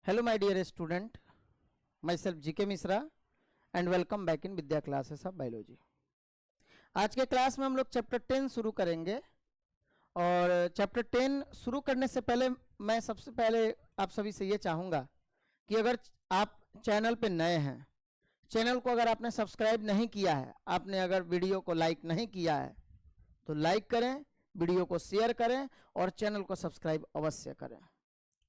Hello my dear student, myself GK Mishra and welcome back in Vidya classes of biology. आज के class में हम लोग चैप्टर 10 शुरू करेंगे और चैप्टर 10 शुरू करने से पहले मैं सबसे पहले आप सभी से ये चाहूँगा कि अगर आप चैनल पे नए हैं, चैनल को अगर आपने सब्सक्राइब नहीं किया है, आपने अगर वीडियो को लाइक नहीं किया है तो लाइक करें, वीडियो को शेयर करें और चैनल को सब्सक्राइब अवश्य करें।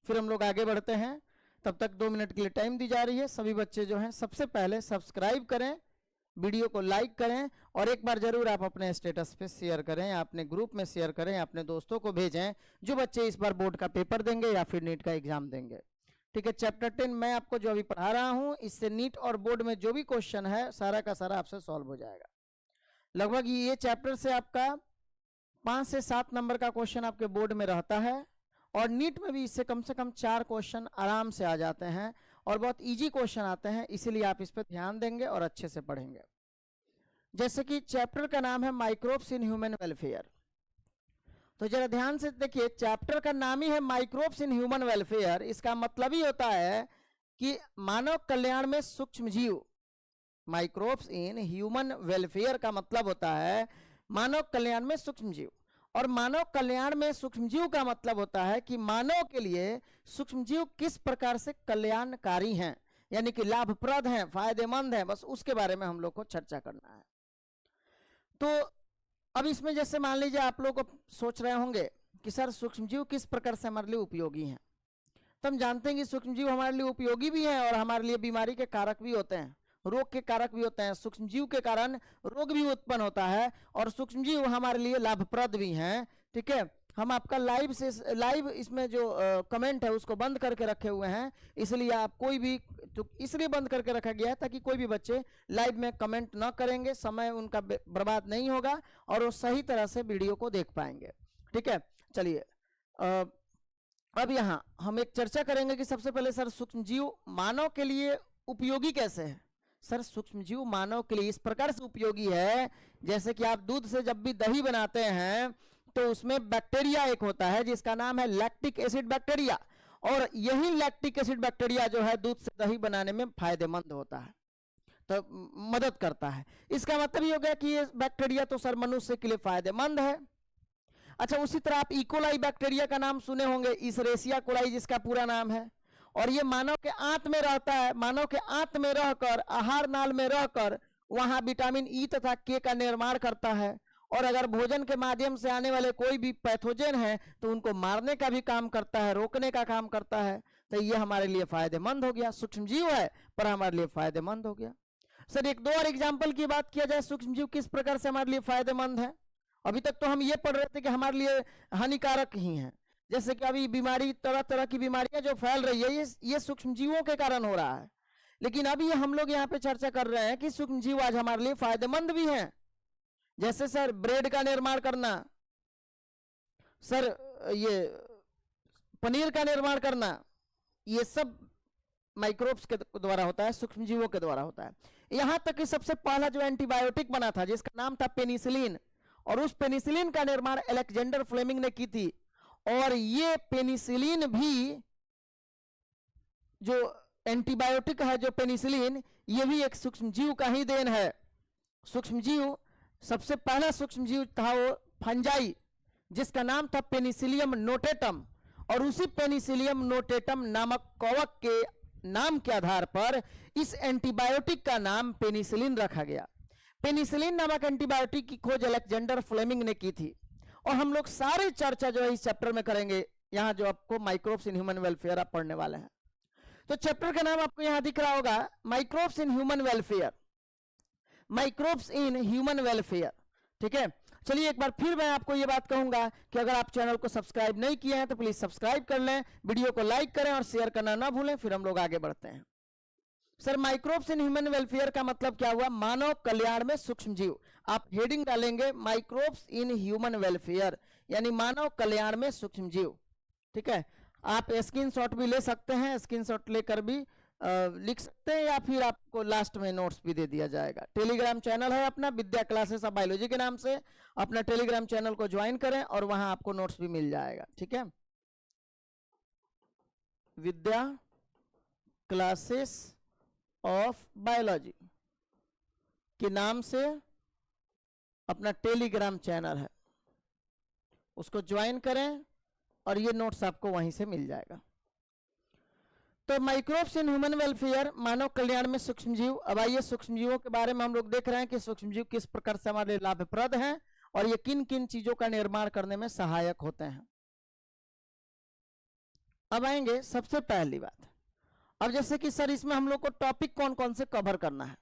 फिर हम लोग आगे बढ़ते हैं, तब तक 2 मिनट के लिए टाइम दी जा रही है। सभी बच्चे जो हैं सबसे पहले सब्सक्राइब करें, वीडियो को लाइक करें और एक बार जरूर आप अपने स्टेटस पे शेयर करें, अपने ग्रुप में शेयर करें, अपने दोस्तों को भेजें जो बच्चे इस बार बोर्ड का पेपर देंगे या फिर नीट का एग्जाम देंगे। ठीक है, चैप्टर 10 मैं आपको जो अभी पढ़ा रहा हूँ, इससे नीट और बोर्ड में जो भी क्वेश्चन है सारा का सारा आपसे सॉल्व हो जाएगा। लगभग ये चैप्टर से आपका 5 से 7 नंबर का क्वेश्चन आपके बोर्ड में रहता है और नीट में भी इससे कम से कम 4 क्वेश्चन आराम से आ जाते हैं और बहुत इजी क्वेश्चन आते हैं, इसीलिए आप इस पर ध्यान देंगे और अच्छे से पढ़ेंगे। जैसे कि चैप्टर का नाम है माइक्रोब्स इन ह्यूमन वेलफेयर, तो जरा ध्यान से देखिए, चैप्टर का नाम ही है माइक्रोब्स इन ह्यूमन वेलफेयर। इसका मतलब ही होता है कि मानव कल्याण में सूक्ष्म जीव। माइक्रोब्स इन ह्यूमन वेलफेयर का मतलब होता है मानव कल्याण में सूक्ष्म जीव, और मानव कल्याण में सूक्ष्मजीव का मतलब होता है कि मानव के लिए सूक्ष्मजीव किस प्रकार से कल्याणकारी हैं, यानी कि लाभप्रद हैं, फायदेमंद हैं, बस उसके बारे में हम लोग को चर्चा करना है। तो अब इसमें जैसे मान लीजिए आप लोग सोच रहे होंगे कि सर सूक्ष्मजीव किस प्रकार से हमारे लिए उपयोगी हैं, तो हम जानते हैं कि सूक्ष्मजीव हमारे लिए उपयोगी भी हैं और हमारे लिए बीमारी के कारक भी होते हैं, रोग के कारक भी होते हैं। सूक्ष्मजीव के कारण रोग भी उत्पन्न होता है और सूक्ष्मजीव हमारे लिए लाभप्रद भी हैं। ठीक है, हम आपका लाइव इसमें जो कमेंट है उसको बंद करके रखे हुए हैं, इसलिए आप कोई भी तो इसलिए बंद करके रखा गया है ताकि कोई भी बच्चे लाइव में कमेंट न करेंगे, समय उनका बर्बाद नहीं होगा और वो सही तरह से वीडियो को देख पाएंगे। ठीक है, चलिए अब यहाँ हम एक चर्चा करेंगे कि सबसे पहले सर सूक्ष्मजीव मानव के लिए उपयोगी कैसे है। सर सूक्ष्मजीव मानव के लिए इस प्रकार से उपयोगी है, जैसे कि आप दूध से जब भी दही बनाते हैं तो उसमें बैक्टीरिया एक होता है जिसका नाम है लैक्टिक एसिड बैक्टीरिया, और यही लैक्टिक एसिड बैक्टीरिया जो है दूध से दही बनाने में फायदेमंद होता है, तो मदद करता है। इसका मतलब ये हो गया कि ये बैक्टीरिया तो सर मनुष्य के लिए फायदेमंद है। अच्छा, उसी तरह आप इकोलाई बैक्टीरिया का नाम सुने होंगे, इसेरेसिया कोलाई जिसका पूरा नाम है, और ये मानव के आंत में रहता है। मानव के आंत में रहकर, आहार नाल में रहकर वहां विटामिन ई तथा के का निर्माण करता है, और अगर भोजन के माध्यम से आने वाले कोई भी पैथोजन है तो उनको मारने का भी काम करता है, रोकने का काम करता है। तो ये हमारे लिए फायदेमंद हो गया, सूक्ष्मजीव है पर हमारे लिए फायदेमंद हो गया। सर एक दो और एग्जाम्पल की बात किया जाए, सूक्ष्मजीव किस प्रकार से हमारे लिए फायदेमंद है। अभी तक तो हम ये पढ़ रहे थे कि हमारे लिए हानिकारक ही हैं, जैसे कि अभी बीमारी, तरह तरह की बीमारियां जो फैल रही है ये सूक्ष्मजीवों के कारण हो रहा है। लेकिन अभी हम लोग यहाँ पे चर्चा कर रहे हैं कि सूक्ष्मजीव आज हमारे लिए फायदेमंद भी हैं। जैसे सर ब्रेड का निर्माण करना, सर ये पनीर का निर्माण करना, ये सब माइक्रोब्स के द्वारा होता है, सूक्ष्मजीवों के द्वारा होता है। यहाँ तक कि सबसे पहला जो एंटीबायोटिक बना था जिसका नाम था पेनिसिलिन, और उस पेनिसिलिन का निर्माण अलेक्जेंडर फ्लेमिंग ने की थी, और ये पेनिसिलिन भी जो एंटीबायोटिक है, जो पेनिसिलिन, ये भी एक सूक्ष्मजीव का ही देन है। सूक्ष्मजीव, सबसे पहला सूक्ष्मजीव था वो फंजाई जिसका नाम था पेनिसिलियम नोटेटम, और उसी पेनिसिलियम नोटेटम नामक कवक के नाम के आधार पर इस एंटीबायोटिक का नाम पेनिसिलिन रखा गया। पेनिसिलिन नामक एंटीबायोटिक की खोज अलेक्जेंडर फ्लेमिंग ने की थी, और हम लोग सारी चर्चा जो है इस चैप्टर में करेंगे। यहाँ जो आपको माइक्रोब्स इन ह्यूमन वेलफेयर आप पढ़ने वाले हैं, तो चैप्टर का नाम आपको यहाँ दिख रहा होगा, microbes in human welfare. Microbes in human welfare, ठीक है। चलिए एक बार फिर मैं आपको ये बात कहूंगा कि अगर आप चैनल को सब्सक्राइब नहीं किए हैं तो प्लीज सब्सक्राइब कर लें, वीडियो को लाइक करें और शेयर करना ना भूलें। फिर हम लोग आगे बढ़ते हैं। Sir microbes in human welfare का मतलब क्या हुआ, मानव कल्याण में सूक्ष्मजीव। आप हेडिंग डालेंगे माइक्रोब्स इन ह्यूमन वेलफेयर, यानी मानव कल्याण में सूक्ष्मजीव। ठीक है, आप स्क्रीनशॉट भी ले सकते हैं, स्क्रीनशॉट लेकर भी लिख सकते हैं, या फिर आपको लास्ट में नोट्स भी दे दिया जाएगा। टेलीग्राम चैनल है अपना विद्या क्लासेस ऑफ बायोलॉजी के नाम से, अपना टेलीग्राम चैनल को ज्वाइन करें और वहां आपको नोट्स भी मिल जाएगा। ठीक है, विद्या क्लासेस ऑफ बायोलॉजी के नाम से अपना टेलीग्राम चैनल है, उसको ज्वाइन करें और ये नोट्स आपको वहीं से मिल जाएगा। तो माइक्रोब्स इन ह्यूमन वेलफेयर, मानव कल्याण में सूक्ष्मजीव। अब आइए सूक्ष्मजीवों के बारे में हम लोग देख रहे हैं कि सूक्ष्मजीव किस प्रकार से हमारे लाभप्रद हैं और ये किन किन चीजों का निर्माण करने में सहायक होते हैं। अब आएंगे सबसे पहली बात, अब जैसे कि सर इसमें हम लोग को टॉपिक कौन कौन से कवर करना है,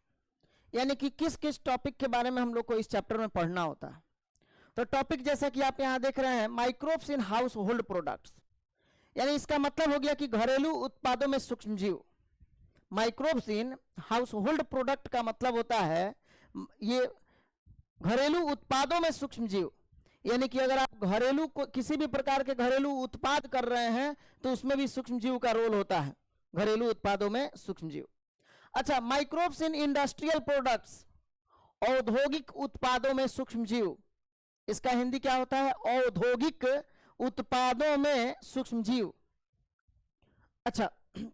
यानी कि किस किस टॉपिक के बारे में हम लोग को इस चैप्टर में पढ़ना होता है। तो टॉपिक जैसा कि आप यहां देख रहे हैं, microbes in household products, यानी इसका मतलब हो गया कि घरेलू उत्पादों में सूक्ष्मजीव। Microbes in household product का मतलब होता है ये घरेलू उत्पादों में सूक्ष्मजीव, यानी कि अगर आप घरेलू किसी भी प्रकार के घरेलू उत्पाद कर रहे हैं तो उसमें भी सूक्ष्मजीव का रोल होता है, घरेलू उत्पादों में सूक्ष्मजीव। अच्छा, माइक्रोब्स इन इंडस्ट्रियल प्रोडक्ट्स, औद्योगिक उत्पादों में सूक्ष्मजीव, इसका हिंदी क्या होता है, औद्योगिक उत्पादों में सूक्ष्मजीव। अच्छा,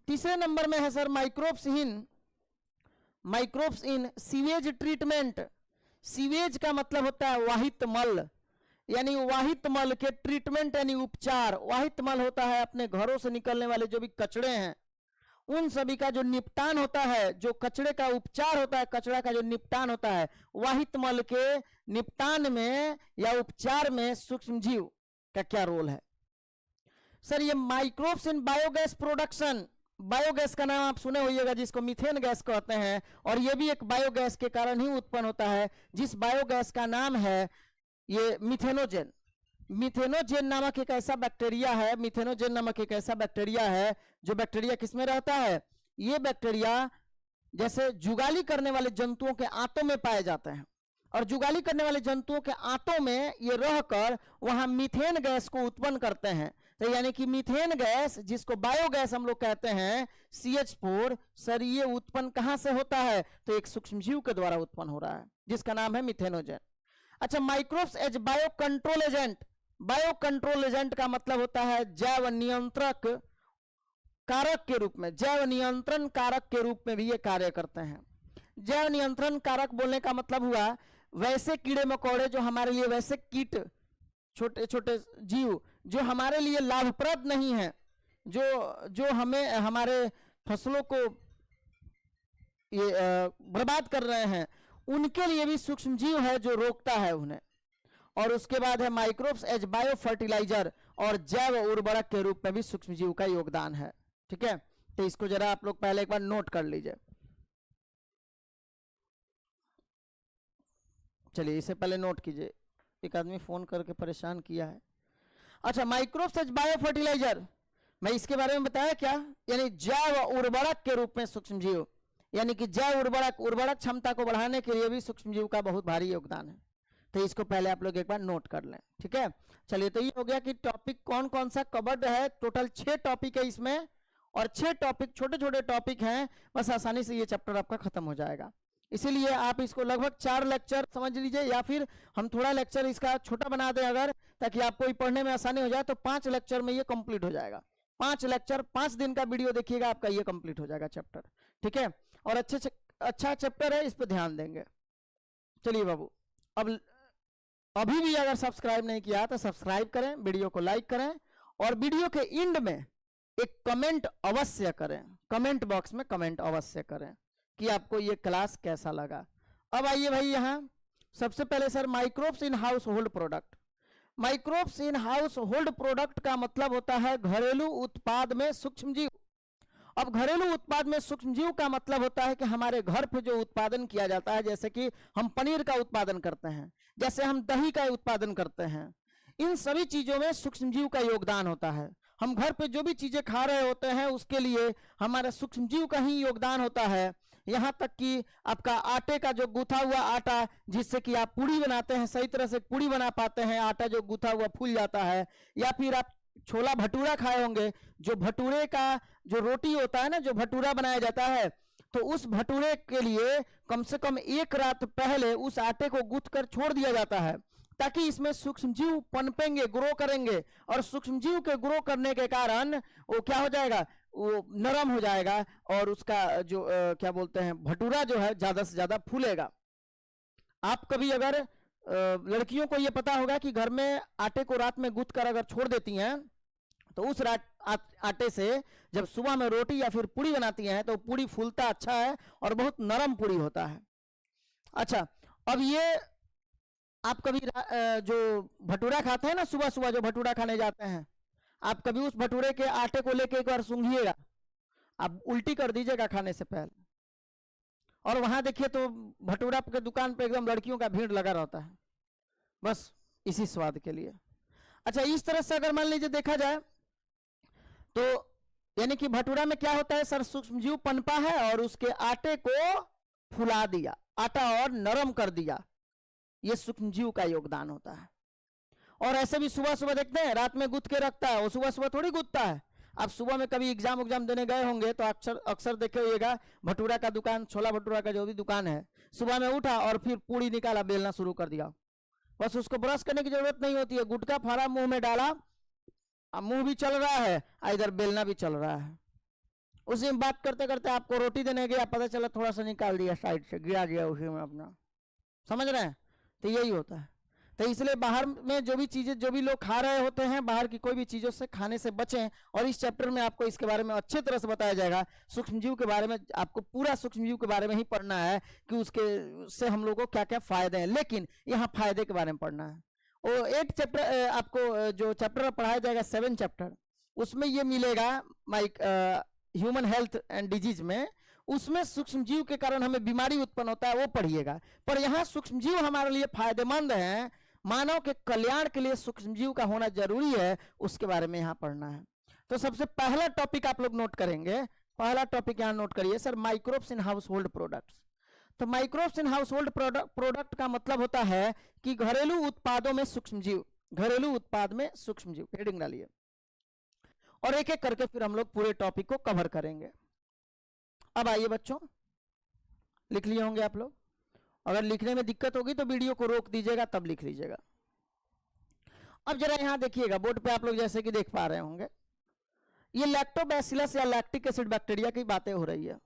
तीसरे नंबर में है सर माइक्रोब्स इन सीवेज ट्रीटमेंट। सीवेज का मतलब होता है वाहित मल, यानी वाहित मल के ट्रीटमेंट यानी उपचार। वाहित मल होता है अपने घरों से निकलने वाले जो भी कचड़े हैं उन सभी का जो निपटान होता है, जो कचड़े का उपचार होता है, कचरा का जो निपटान होता है, वाहित मल के निपटान में या उपचार में सूक्ष्मजीव का क्या रोल है। सर ये microbes in biogas production, biogas का नाम आप सुने होइएगा जिसको मीथेन गैस कहते हैं, और ये भी एक बायोगैस के कारण ही उत्पन्न होता है, जिस बायोगैस का नाम है ये मिथेनोजेन। मिथेनोजेन नामक एक ऐसा बैक्टीरिया है, मिथेनोजेन नामक एक ऐसा बैक्टीरिया है जो बैक्टीरिया किसमें रहता है, ये बैक्टीरिया जैसे जुगाली करने वाले जंतुओं के आंतों में पाए जाते हैं, और जुगाली करने वाले जंतुओं के आंतों में ये रहकर वहां मीथेन गैस को उत्पन्न करते हैं। तो यानी कि मीथेन गैस जिसको बायोगैस हम लोग कहते हैं CH4, सर ये उत्पन्न कहां से होता है, तो एक सूक्ष्मजीव के द्वारा उत्पन्न हो रहा है जिसका नाम है मिथेनोजेन। अच्छा, microbes as bio control agent, bio control agent का मतलब होता है जैव नियंत्रक कारक के रूप में, जैव नियंत्रण कारक के रूप में भी ये कार्य करते हैं। जैव नियंत्रण कारक बोलने का मतलब हुआ वैसे कीड़े मकोड़े जो हमारे लिए, वैसे कीट, छोटे छोटे जीव जो हमारे लिए लाभप्रद नहीं है, जो हमें हमारे फसलों को ये बर्बाद कर रहे हैं, उनके लिए भी सूक्ष्मजीव है जो रोकता है उन्हें। और उसके बाद है माइक्रोब्स एज बायो फर्टिलाइजर, और जैव उर्वरक के रूप में भी सूक्ष्मजीव का योगदान है। ठीक है, तो इसको जरा आप लोग पहले एक बार नोट कर लीजिए। चलिए इसे पहले नोट कीजिए, एक आदमी फोन करके परेशान किया है। अच्छा, माइक्रोब्स एज बायो फर्टिलाइजर, मैं इसके बारे में बताया क्या, यानी जैव उर्वरक के रूप में सूक्ष्मजीव, यानी कि जैव उर्वरक क्षमता को बढ़ाने के लिए भी सूक्ष्मजीव का बहुत भारी योगदान है। तो इसको पहले आप लोग एक बार नोट कर लें। ठीक है, चलिए तो ये हो गया कि टॉपिक कौन कौन सा कवर्ड है। टोटल 6 टॉपिक है इसमें, और 6 टॉपिक छोटे छोटे टॉपिक हैं, बस आसानी से ये चैप्टर आपका खत्म हो जाएगा। इसीलिए आप इसको लगभग 4 लेक्चर समझ लीजिए, या फिर हम थोड़ा लेक्चर इसका छोटा बना दें अगर, ताकि आपको पढ़ने में आसानी हो जाए, तो 5 लेक्चर में ये कंप्लीट हो जाएगा। 5 लेक्चर 5 दिन का वीडियो देखिएगा, आपका ये कंप्लीट हो जाएगा चैप्टर। ठीक है, और अच्छा चैप्टर है, इस पर ध्यान देंगे। चलिए बाबू, अब अभी भी अगर सब्सक्राइब नहीं किया तो सब्सक्राइब करें, वीडियो को लाइक करें, और वीडियो के एंड में एक कमेंट अवश्य करें, कमेंट बॉक्स में कमेंट अवश्य करें कि आपको ये क्लास कैसा लगा। अब आइए भाई, यहाँ सबसे पहले sir microbes in household product. Microbes in household product का मतलब होता है घरेलू उत्पाद में सूक्ष्मजीव। अब घरेलू उत्पाद में सूक्ष्मजीव का मतलब होता है कि हमारे घर पे जो उत्पादन किया जाता है, जैसे कि हम पनीर का उत्पादन करते हैं, जैसे हम दही का उत्पादन करते हैं, इन सभी चीजों में सूक्ष्मजीव का योगदान होता है। हम घर पे जो भी चीजें खा रहे होते हैं उसके लिए हमारा सूक्ष्मजीव का ही योगदान होता है। यहाँ तक कि आपका आटे का जो गूथा हुआ आटा, जिससे कि आप पूड़ी बनाते हैं, सही तरह से पूड़ी बना पाते हैं, आटा जो गूथा हुआ फूल जाता है, या फिर आप छोला भटूरा खाए होंगे, जो भटूरे का जो रोटी होता है ना, जो भटूरा बनाया जाता है, तो उस भटूरे के लिए कम से कम 1 रात पहले उस आटे को गूंथ कर छोड़ दिया जाता है, ताकि इसमें सूक्ष्मजीव पनपेंगे, ग्रो करेंगे, और सूक्ष्मजीव के ग्रो करने के कारण वो क्या हो जाएगा, वो नरम हो जाएगा और उसका जो क्या बोलते हैं भटूरा जो है ज्यादा से ज्यादा फूलेगा। आप कभी अगर लड़कियों को ये पता होगा कि घर में आटे को रात में गूंथ कर अगर छोड़ देती हैं तो उस आटे से जब सुबह में रोटी या फिर पूड़ी बनाती हैं तो पूड़ी फूलता अच्छा है और बहुत नरम पूड़ी होता है। अच्छा, अब ये आप कभी जो भटूरा खाते हैं ना, सुबह सुबह जो भटूरा खाने जाते हैं, आप कभी उस भटूरे के आटे को लेके एक बार सूंघिएगा, आप उल्टी कर दीजिएगा खाने से पहले। और वहां देखिए तो भटूरा के दुकान पे एकदम लड़कियों का भीड़ लगा रहता है, बस इसी स्वाद के लिए। अच्छा, इस तरह से अगर मान लीजिए देखा जाए तो यानी कि भटूरा में क्या होता है सर, सूक्ष्मजीव पनपा है और उसके आटे को फुला दिया, आटा और नरम कर दिया, ये सूक्ष्मजीव का योगदान होता है। और ऐसे भी सुबह सुबह देखते हैं रात में गूंथ के रखता है, वो सुबह सुबह थोड़ी गूंथता है। आप सुबह में कभी एग्जाम देने गए होंगे तो अक्सर देखे होइएगा भटूरा का दुकान, छोला भटूरा का जो भी दुकान है, सुबह में उठा और फिर पूड़ी निकाला, बेलना शुरू कर दिया, बस उसको ब्रश करने की जरूरत नहीं होती है, गुटखा फाड़ा मुंह में डाला, मुंह भी चल रहा है इधर बेलना भी चल रहा है। उसी में बात करते करते आपको रोटी देने गया, पता चला थोड़ा सा निकाल दिया साइड से, गिरा गया उसी में अपना, समझ रहे हैं? तो यही होता है। तो इसलिए बाहर में जो भी चीजें जो भी लोग खा रहे होते हैं, बाहर की कोई भी चीजों से खाने से बचें। और इस चैप्टर में आपको इसके बारे में अच्छे तरह से बताया जाएगा, सूक्ष्मजीव के बारे में आपको पूरा सूक्ष्मजीव के बारे में ही पढ़ना है कि उससे हम लोगों को क्या क्या फायदे हैं, लेकिन यहाँ फायदे के बारे में पढ़ना है। वो 8 चैप्टर आपको जो चैप्टर पढ़ाया जाएगा 7 चैप्टर, उसमें ये मिलेगा माइक ह्यूमन हेल्थ एंड डिजीज में, उसमें सूक्ष्मजीव के कारण हमें बीमारी उत्पन्न होता है वो पढ़िएगा। पर यहाँ सूक्ष्मजीव हमारे लिए फायदेमंद हैं, मानव के कल्याण के लिए सूक्ष्मजीव का होना जरूरी है, उसके बारे में यहाँ पढ़ना है। तो सबसे पहला टॉपिक आप लोग नोट करेंगे, पहला टॉपिक यहाँ नोट करिए sir, microbes in household products. तो microbes in household product का मतलब होता है कि घरेलू उत्पादों में सूक्ष्मजीव, घरेलू उत्पाद में सूक्ष्मजीव, हेडिंग डालिए। और एक एक करके फिर हम लोग पूरे टॉपिक को कवर करेंगे। अब आइए बच्चों, लिख लिए होंगे आप लोग, अगर लिखने में दिक्कत होगी तो वीडियो को रोक दीजिएगा तब लिख लीजिएगा। अब जरा यहां देखिएगा बोर्ड पे आप लोग जैसे कि देख पा रहे होंगे, ये लैक्टोबैसिलस या लैक्टिक एसिड बैक्टीरिया की बातें हो रही है।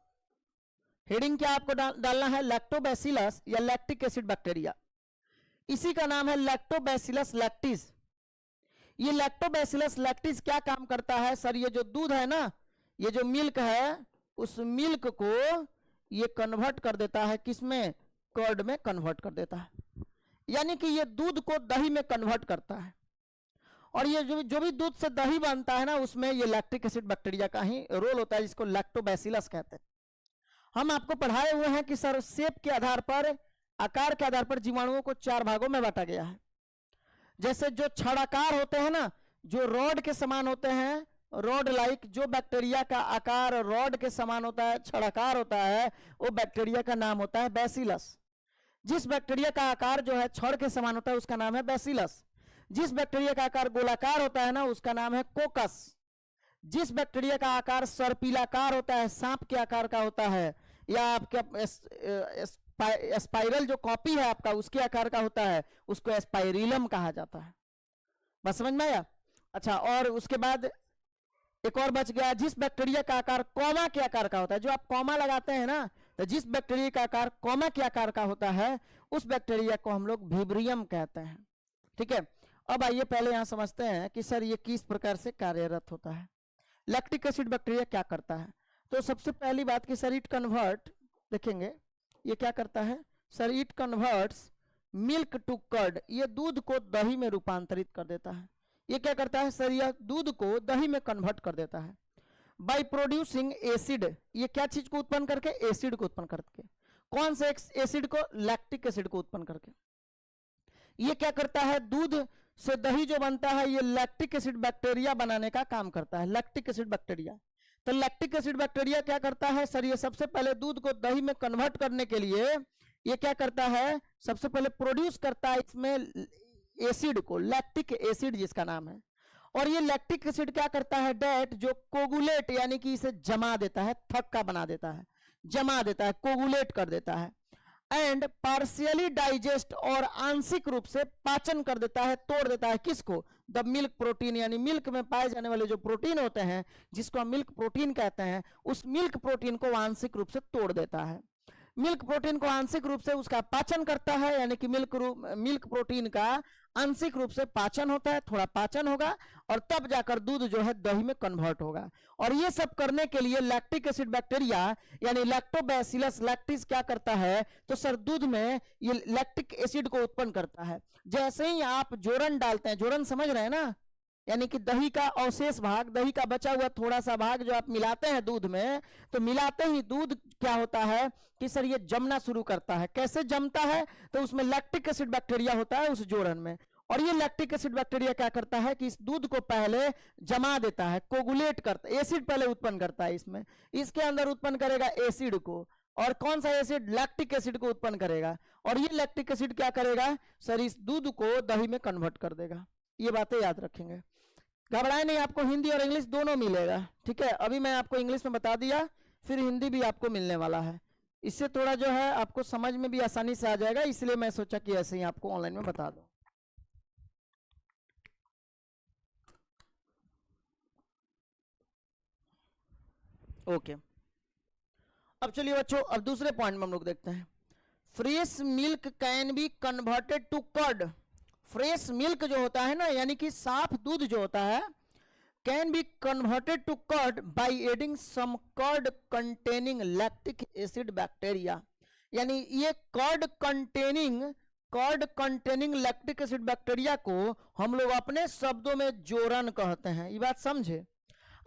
हेडिंग क्या आपको डालना है, लैक्टोबैसिलस या लैक्टिक एसिड बैक्टीरिया, इसी का नाम है लैक्टोबैसिलस लैक्टिस। ये लैक्टोबैसिलस लैक्टिस क्या काम करता है सर, ये जो दूध है ना, ये जो मिल्क है, उस मिल्क को ये कन्वर्ट कर देता है किसमें, कर्ड में कन्वर्ट कर देता है, यानी कि ये दूध को दही में कन्वर्ट करता है। और ये जो भी दूध से दही बनता है ना, उसमें ये लैक्टिक एसिड बैक्टीरिया का ही रोल होता है, जिसको लैक्टोबैसिलस कहते हैं। हम आपको पढ़ाए हुए हैं कि सर शेप के आधार पर, आकार के आधार पर जीवाणुओं को 4 भागों में बांटा गया है। जैसे जो छड़ाकार होते हैं ना, जो रॉड के समान होते हैं, रॉड लाइक, जो बैक्टीरिया का आकार रॉड के समान होता है, छड़ाकार होता है, वो बैक्टीरिया का नाम होता है बैसिलस। जिस बैक्टीरिया का आकार जो है छड़ के समान होता है उसका नाम है बैसिलस। जिस बैक्टीरिया का आकार गोलाकार होता है ना, उसका नाम है कोकस। जिस बैक्टीरिया का आकार सर्पिलाकार होता है, सांप के आकार का होता है, या आपके स्पाइरल जो कॉपी है आपका उसके आकार का होता है, उसको स्पाइरिलम कहा जाता है। बस समझ में आया? अच्छा, और उसके बाद एक और बच गया, जिस बैक्टीरिया का आकार कॉमा के आकार का होता है, जो आप कॉमा लगाते हैं ना, तो जिस बैक्टीरिया का आकार कॉमा के आकार का होता है उस बैक्टीरिया को हम लोग विब्रियम कहते हैं। ठीक है, अब आइए पहले यहां समझते हैं कि सर ये किस प्रकार से कार्यरत होता है। लैक्टिक एसिड बैक्टीरिया क्या करता है, तो सबसे पहली बात कि सर इट कन्वर्ट, देखेंगे ये क्या करता है sir, it converts milk to curd, ये दूध को दही में रूपांतरित कर देता है। ये क्या करता है सर, यह दूध को दही में कन्वर्ट कर देता है बाय प्रोड्यूसिंग एसिड। ये क्या चीज को उत्पन्न करके, एसिड को उत्पन्न करके। कौन से एसिड को, लैक्टिक एसिड को उत्पन्न करके। ये क्या करता है, दूध से दही जो बनता है ये लैक्टिक एसिड बैक्टीरिया बनाने का काम करता है, लैक्टिक एसिड बैक्टीरिया। तो लैक्टिक एसिड बैक्टीरिया क्या करता है सर, ये सबसे पहले दूध को दही में कन्वर्ट करने के लिए ये क्या करता है, सबसे पहले प्रोड्यूस करता है इसमें एसिड को, लैक्टिक एसिड जिसका नाम है। और ये लैक्टिक एसिड क्या करता है, डेट जो कोगुलेट, यानी कि इसे जमा देता है, थक्का बना देता है, जमा देता है, कोगुलेट कर देता है। एंड पार्शियली डाइजेस्ट और आंशिक रूप से पाचन कर देता है, तोड़ देता है किसको? द मिल्क प्रोटीन, यानी मिल्क में पाए जाने वाले जो प्रोटीन होते हैं जिसको हम मिल्क प्रोटीन कहते हैं, उस मिल्क प्रोटीन को आंशिक रूप से तोड़ देता है। मिल्क प्रोटीन को आंशिक रूप से उसका पाचन करता है, यानी कि मिल्क प्रोटीन का आंशिक रूप से पाचन होता है, थोड़ा पाचन होगा और तब जाकर दूध जो है दही में कन्वर्ट होगा। और ये सब करने के लिए लैक्टिक एसिड बैक्टीरिया यानी लैक्टोबैसिलस लैक्टिस क्या करता है? तो सर दूध में ये लैक्टिक एसिड को उत्पन्न करता है। जैसे ही आप जोरन डालते हैं, जोरन समझ रहे हैं ना, यानी कि दही का अवशेष भाग, दही का बचा हुआ थोड़ा सा भाग जो आप मिलाते हैं दूध में, तो मिलाते ही दूध क्या होता है कि सर ये जमना शुरू करता है। कैसे जमता है? तो उसमें लैक्टिक एसिड बैक्टीरिया होता है उस जोड़न में, और ये लैक्टिक एसिड बैक्टीरिया क्या करता है कि इस दूध को पहले जमा देता है, कोगुलेट करता है, एसिड पहले उत्पन्न करता है इसमें, इसके अंदर उत्पन्न करेगा एसिड को, और कौन सा एसिड? लैक्टिक एसिड को उत्पन्न करेगा, और ये लैक्टिक एसिड क्या करेगा सर? इस दूध को दही में कन्वर्ट कर देगा। ये बातें याद रखेंगे, घबराए नहीं, आपको हिंदी और इंग्लिश दोनों मिलेगा, ठीक है। अभी मैं आपको इंग्लिश में बता दिया, फिर हिंदी भी आपको मिलने वाला है, इससे थोड़ा जो है आपको समझ में भी आसानी से आ जाएगा, इसलिए मैं सोचा कि ऐसे ही आपको ऑनलाइन में बता दूं। ओके, अब चलिए बच्चों, अब दूसरे पॉइंट में हम लोग देखते हैं। Fresh milk can be converted to curd. Fresh milk जो होता है ना, यानी कि साफ दूध जो होता है, can be converted to curd by adding some curd containing lactic acid bacteria. यानी ये curd containing lactic acid bacteria को हम लोग अपने शब्दों में जोरन कहते हैं। ये बात समझे।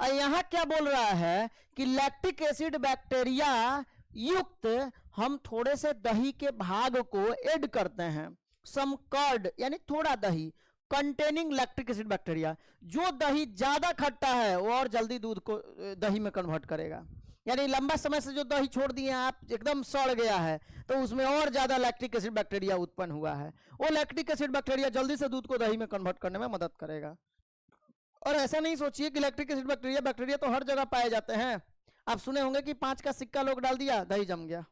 यहां क्या बोल रहा है कि लैक्टिक एसिड बैक्टीरिया युक्त हम थोड़े से दही के भाग को ऐड करते हैं, सम कर्ड यानी थोड़ा दही, कंटेनिंग लैक्टिक एसिड बैक्टीरिया, जो दही ज्यादा खट्टा है वो और जल्दी दूध को दही में कन्वर्ट करेगा। यानी लंबा समय से जो दही छोड़ दिए आप, एकदम सड़ गया है, तो उसमें और ज्यादा लैक्टिक एसिड बैक्टीरिया उत्पन्न हुआ है, वो लैक्टिक एसिड बैक्टीरिया जल्दी से दूध को दही में कन्वर्ट करने में मदद करेगा। और ऐसा नहीं सोचिए कि लैक्टिक एसिड बैक्टीरिया तो हर जगह पाए जाते हैं। आप सुने होंगे कि 5 का सिक्का लोग डाल दिया, दही जम गया,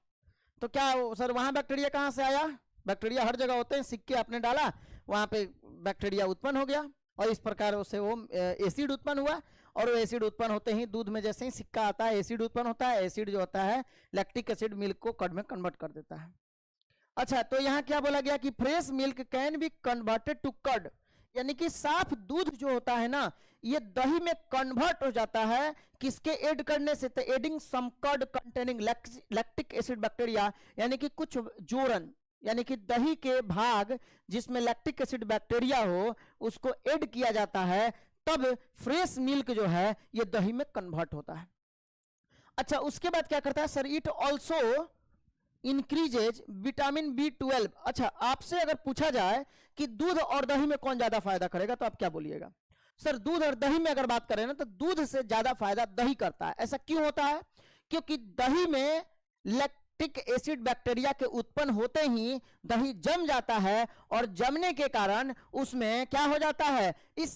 तो क्या सर वहां बैक्टीरिया कहां से आया? बैक्टीरिया हर जगह होते हैं, सिक्के आपने डाला वहां पे बैक्टीरिया उत्पन्न हो गया, और इस प्रकार से वो एसिड उत्पन्न हुआ, और वो एसिड उत्पन्न होते ही दूध में जैसे ही सिक्का आता है एसिड उत्पन्न होता है, एसिड जो होता है लैक्टिक एसिड मिल्क को कर्ड में कन्वर्ट कर देता है। अच्छा, तो यहाँ क्या बोला गया कि fresh milk can be converted to curd, यानी कि साफ दूध जो होता है ना, ये दही में कन्वर्ट हो जाता है, किसके ऐड करने से? तो adding some curd containing lactic acid bacteria, यानी कि कुछ जोरन, यानी कि दही के भाग जिसमें लैक्टिक एसिड बैक्टीरिया हो उसको ऐड किया जाता है, तब फ्रेश मिल्क जो है ये दही में कन्वर्ट होता है। अच्छा, उसके बाद क्या करता है sir? It also increases vitamin B12। अच्छा, आपसे अगर पूछा जाए कि दूध और दही में कौन ज्यादा फायदा करेगा, तो आप क्या बोलिएगा? सर दूध और दही में अगर बात करें ना, तो दूध से ज्यादा फायदा दही करता है। ऐसा क्यों होता है? क्योंकि दही में लैक्टिक एसिड बैक्टीरिया के उत्पन्न होते ही दही जम जाता है, और जमने के कारण उसमें क्या हो जाता है,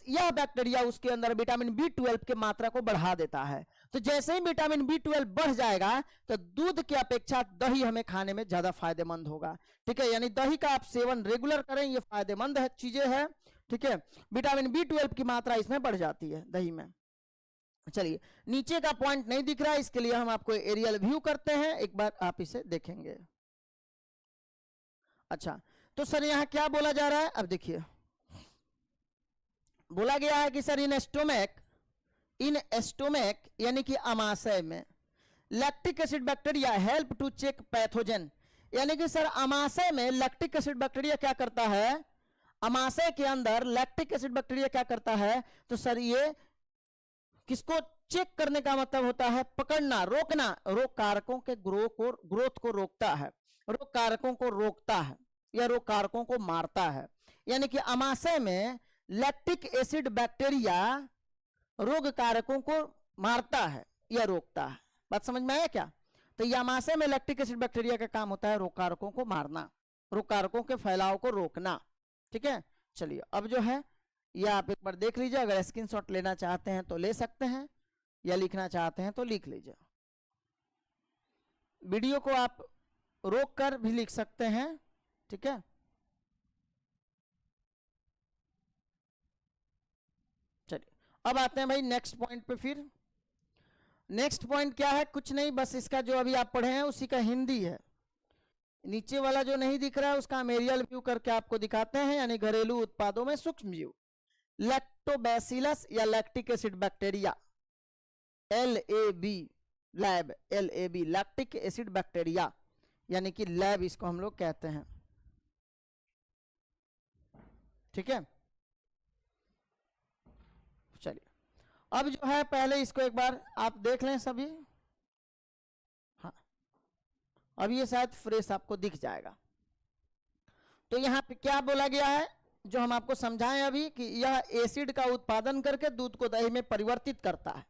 यह बैक्टीरिया उसके अंदर विटामिन B12 की मात्रा को बढ़ा देता है। तो जैसे ही विटामिन B12 बढ़ जाएगा, तो दूध की अपेक्षा दही हमें खाने में ज्यादा फायदेमंद होगा। ठीक है, यानी दही का आप सेवन रेगुलर करें, ये फायदेमंद है चीजें हैं। ठीक है, विटामिन B12 की मात्रा इसमें बढ़ जाती है दही में। चलिए, नीचे का पॉइंट नहीं दिख रहा है, इसके लिए हम आपको एरियल व्यू करते हैं, एक बार आप इसे देखेंगे। अच्छा, तो सर यहां क्या बोला जा रहा है? अब देखिए, बोला गया है कि सर इन स्टोमैक यानी कि अमाशय में lactic acid bacteria help to check pathogen, यानी कि सर अमाशय में लैक्टिक एसिड बैक्टीरिया क्या करता है? अमाशय के अंदर लैक्टिक एसिड बैक्टीरिया क्या करता है? तो सर ये किसको चेक करने का मतलब होता है? पकड़ना, रोकना, रोग कारकों के ग्रोथ को रोकता है, रोग कारकों को रोकता है, या रोग कारकों को मारता है। यानी कि अमाशय में लैक्टिक एसिड बैक्टीरिया रोग कारकों को मारता है या रोकता है। बात समझ में आया क्या? तो यह अमाशय में लैक्टिक एसिड बैक्टीरिया का काम होता है रोग कारकों को मारना, रोग कारकों के फैलाव को रोकना। ठीक है, चलिए अब जो है ये आप एक बार देख लीजिए, अगर स्क्रीनशॉट लेना चाहते हैं तो ले सकते हैं, या लिखना चाहते हैं तो लिख लीजिए। वीडियो को आप रोक कर भी लिख सकते हैं, ठीक है। चलिए अब आते हैं भाई नेक्स्ट पॉइंट पे। फिर नेक्स्ट पॉइंट क्या है, कुछ नहीं, बस इसका जो अभी आप पढ़े हैं उसी का हिंदी है। नीचे वाला जो नहीं दिख रहा है उसका हम एरियल व्यू करके आपको दिखाते हैं, यानी घरेलू उत्पादों में सूक्ष्म जीव। लैक्टोबैसिलस या lactic acid bacteria, LAB, lab, LAB, lactic acid bacteria, यानी कि लैब इसको हम लोग कहते हैं, ठीक है। चलिए अब जो है पहले इसको एक बार आप देख लें सभी। हाँ, अब ये शायद फ्रेश आपको दिख जाएगा। तो यहाँ पे क्या बोला गया है, जो हम आपको समझाएं अभी, कि यह एसिड का उत्पादन करके दूध को दही में परिवर्तित करता है,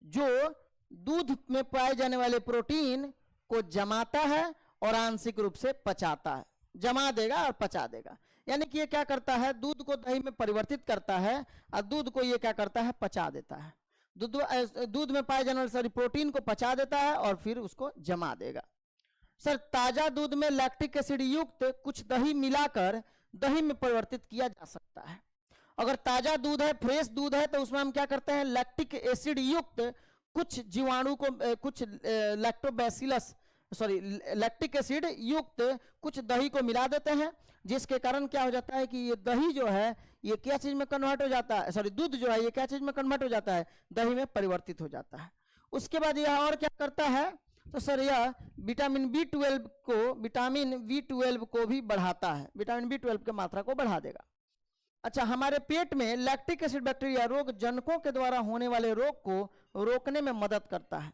जो दूध में पाए जाने वाले प्रोटीन को जमाता है और आंशिक रूप से पचाता है। जमा देगा और पचा देगा, यानी कि ये क्या करता है, दूध को दही में परिवर्तित करता है और दूध को ये क्या करता है, पचा देता है। दूध में पाए जाने वाले प्रोटीन को पचा देता है और फिर उसको जमा देगा। सर ताजा दूध में लैक्टिक एसिड युक्त कुछ दही मिलाकर दही में परिवर्तित किया जा सकता है। अगर ताजा दूध है, फ्रेश दूध है, तो उसमें हम क्या करते हैं, लैक्टिक एसिड युक्त कुछ जीवाणु को, कुछ लैक्टोबैसिलस सॉरी लैक्टिक एसिड युक्त कुछ दही को मिला देते हैं, जिसके कारण क्या हो जाता है कि ये दही जो है ये क्या चीज में कन्वर्ट हो जाता है, सॉरी दूध जो है ये क्या चीज में कन्वर्ट हो जाता है, दही में परिवर्तित हो जाता है। उसके बाद यह और क्या करता है, तो सर यह विटामिन B12 को भी बढ़ाता है, विटामिन B12 की मात्रा को बढ़ा देगा। अच्छा, हमारे पेट में लैक्टिक एसिड बैक्टीरिया रोग जनकों के द्वारा होने वाले रोग को रोकने में मदद करता है।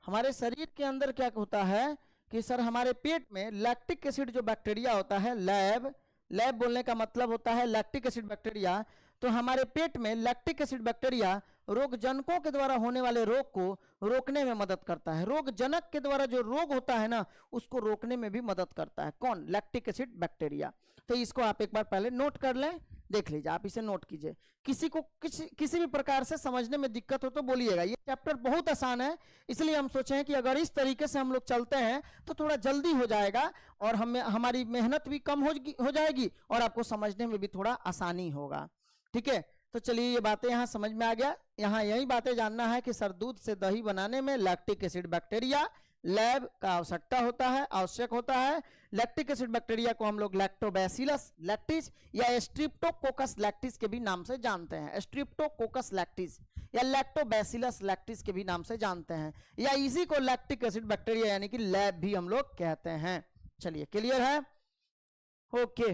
हमारे शरीर के अंदर क्या होता है कि सर हमारे पेट में लैक्टिक एसिड जो बैक्टीरिया होता है, लैब बोलने का मतलब होता है लैक्टिक एसिड बैक्टीरिया, तो हमारे पेट में लैक्टिक एसिड बैक्टीरिया रोग जनकों के द्वारा होने वाले रोग को रोकने में मदद करता है। रोग जनक के द्वारा जो रोग होता है ना, उसको रोकने में भी मदद करता है। कौन? Lactic acid bacteria. तो इसको आप एक बार पहले नोट कर लें, देख लीजिए, आप इसे नोट कीजिए। किसी को किसी भी प्रकार से समझने में दिक्कत हो तो बोलिएगा। ये चैप्टर बहुत आसान है, इसलिए हम सोचे हैं कि अगर इस तरीके से हम लोग चलते हैं तो थोड़ा जल्दी हो जाएगा और हमारी मेहनत भी कम हो जाएगी और आपको समझने में भी थोड़ा आसानी होगा। ठीक है, तो चलिए ये बातें यहाँ समझ में आ गया। यहाँ यही बातें जानना है कि सर दूध से दही बनाने में लैक्टिक एसिड बैक्टीरिया, लैब का आवश्यक होता है। लैक्टिक एसिड बैक्टीरिया को हम लोग लैक्टोबैसिलस लैक्टिस या स्ट्रिप्टोकोकस लैक्टिस के भी नाम से जानते हैं, स्ट्रिप्टोकोकस लैक्टिस या लैक्टोबैसिलस लैक्टिस के भी नाम से जानते हैं, या इसी को लैक्टिक एसिड बैक्टीरिया यानी कि लैब भी हम लोग कहते हैं। चलिए, क्लियर है? ओके,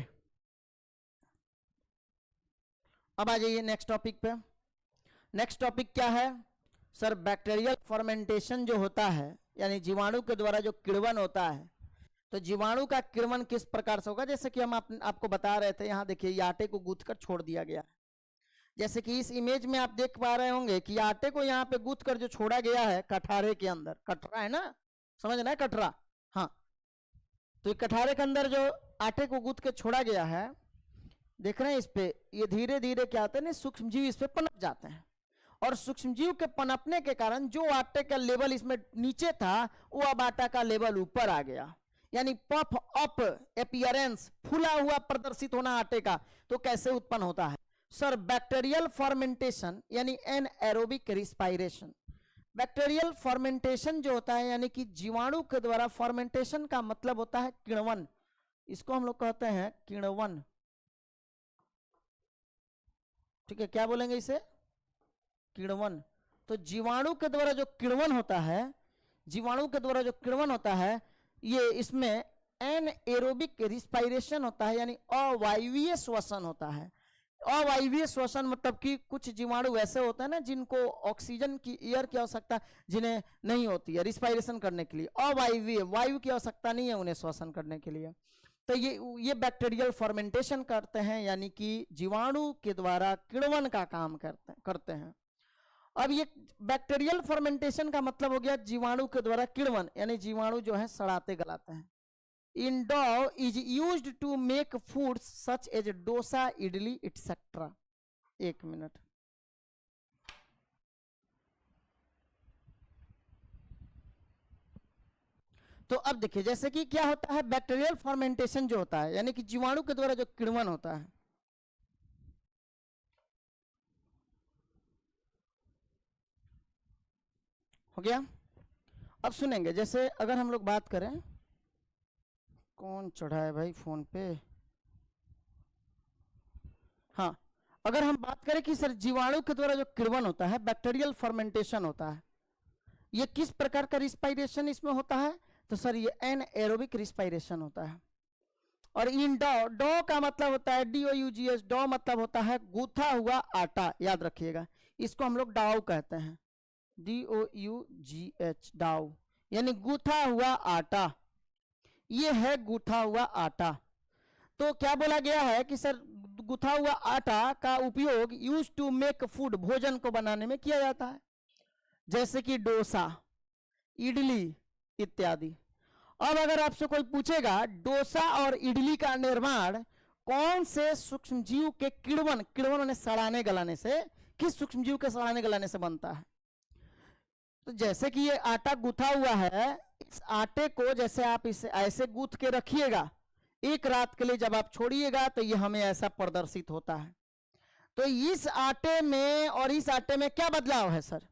अब आ जाइए नेक्स्ट टॉपिक पे। नेक्स्ट टॉपिक क्या है सर? बैक्टीरियल फर्मेंटेशन जो होता है, यानी जीवाणु के द्वारा जो किण्वन होता है, तो जीवाणु का किण्वन किस प्रकार से होगा? जैसे कि हम आपको बता रहे थे, यहाँ देखिए ये आटे को गूंथ कर छोड़ दिया गया है। जैसे कि इस इमेज में आप देख पा रहे होंगे कि आटे को यहाँ पे गूंथ कर जो छोड़ा गया है कठारे के अंदर, कटरा है ना, समझ रहे हैं कटरा? हाँ, तो कठारे के अंदर जो आटे को गूंथ के छोड़ा गया है, देख रहे हैं इस पे, ये धीरे धीरे क्या होता है ना, सूक्ष्मजीव इस पे पनप जाते हैं, और सूक्ष्मजीव के पनपने के कारण जो आटे का लेवल इसमें नीचे था वो अब आटा का लेवल ऊपर आ गया, यानी पफ अप अपीयरेंस, फूला हुआ प्रदर्शित होना आटे का। तो कैसे उत्पन्न होता है सर? बैक्टीरियल फर्मेंटेशन यानी एनाएरोबिक रिस्पायरेशन। बैक्टीरियल फर्मेंटेशन जो होता है यानी कि जीवाणु के द्वारा, फर्मेंटेशन का मतलब होता है किण्वन, इसको हम लोग कहते हैं किण्वन। ठीक है, क्या बोलेंगे इसे? किण्वन। तो जीवाणु के द्वारा जो किण्वन होता है, जीवाणु के द्वारा जो किण्वन होता है, ये इसमें एनाएरोबिक रिस्पायरेशन होता है, यानी अवायवीय श्वसन होता है। अवायवीय श्वसन मतलब कि कुछ जीवाणु ऐसे होते हैं ना जिनको ऑक्सीजन की, एयर की आवश्यकता जिन्हें नहीं होती है रिस्पायरेशन करने के लिए, अवायवीय, वायु की आवश्यकता नहीं है उन्हें श्वसन करने के लिए, तो ये बैक्टीरियल फर्मेंटेशन करते हैं, यानी कि जीवाणु के द्वारा किण्वन का काम करते हैं। अब ये बैक्टीरियल फर्मेंटेशन का मतलब हो गया जीवाणु के द्वारा किण्वन, यानी जीवाणु जो है सड़ाते गलाते हैं। In dough is used to make foods such as dosa, idli etcetera. एक मिनट, तो अब देखिए जैसे कि क्या होता है, बैक्टीरियल फर्मेंटेशन जो होता है यानी कि जीवाणु के द्वारा जो किण्वन होता है, हो गया। अब सुनेंगे, जैसे अगर हम लोग बात करें, कौन चढ़ा है भाई फोन पे, हाँ, अगर हम बात करें कि सर जीवाणु के द्वारा जो किण्वन होता है, बैक्टीरियल फर्मेंटेशन होता है, ये किस प्रकार का रिस्पायरेशन इसमें होता है, तो सर ये एनएरोबिक रिस्पायरेशन होता है। और इन डॉ, डॉ का मतलब होता है DOUGH, डॉ मतलब होता है गूथा हुआ आटा, याद रखिएगा, इसको हम लोग डाउ कहते हैं, DOUGH, डाउ यानी गूथा हुआ आटा, ये है गूथा हुआ आटा। तो क्या बोला गया है कि सर गुथा हुआ आटा का उपयोग यूज टू मेक फूड, भोजन को बनाने में किया जाता है, जैसे कि डोसा, इडली इत्यादि। अब अगर आपसे कोई पूछेगा डोसा और इडली का निर्माण कौन से सूक्ष्मजीव के किण्वन, किण्वन ने सड़ाने गलाने से, किस सूक्ष्मजीव के सड़ाने गलाने से बनता है, तो जैसे कि ये आटा गुथा हुआ है, इस आटे को जैसे आप इसे ऐसे गूंथ के रखिएगा, एक रात के लिए जब आप छोड़िएगा तो ये हमें ऐसा प्रदर्शित होता है। तो इस आटे में और इस आटे में क्या बदलाव है सर,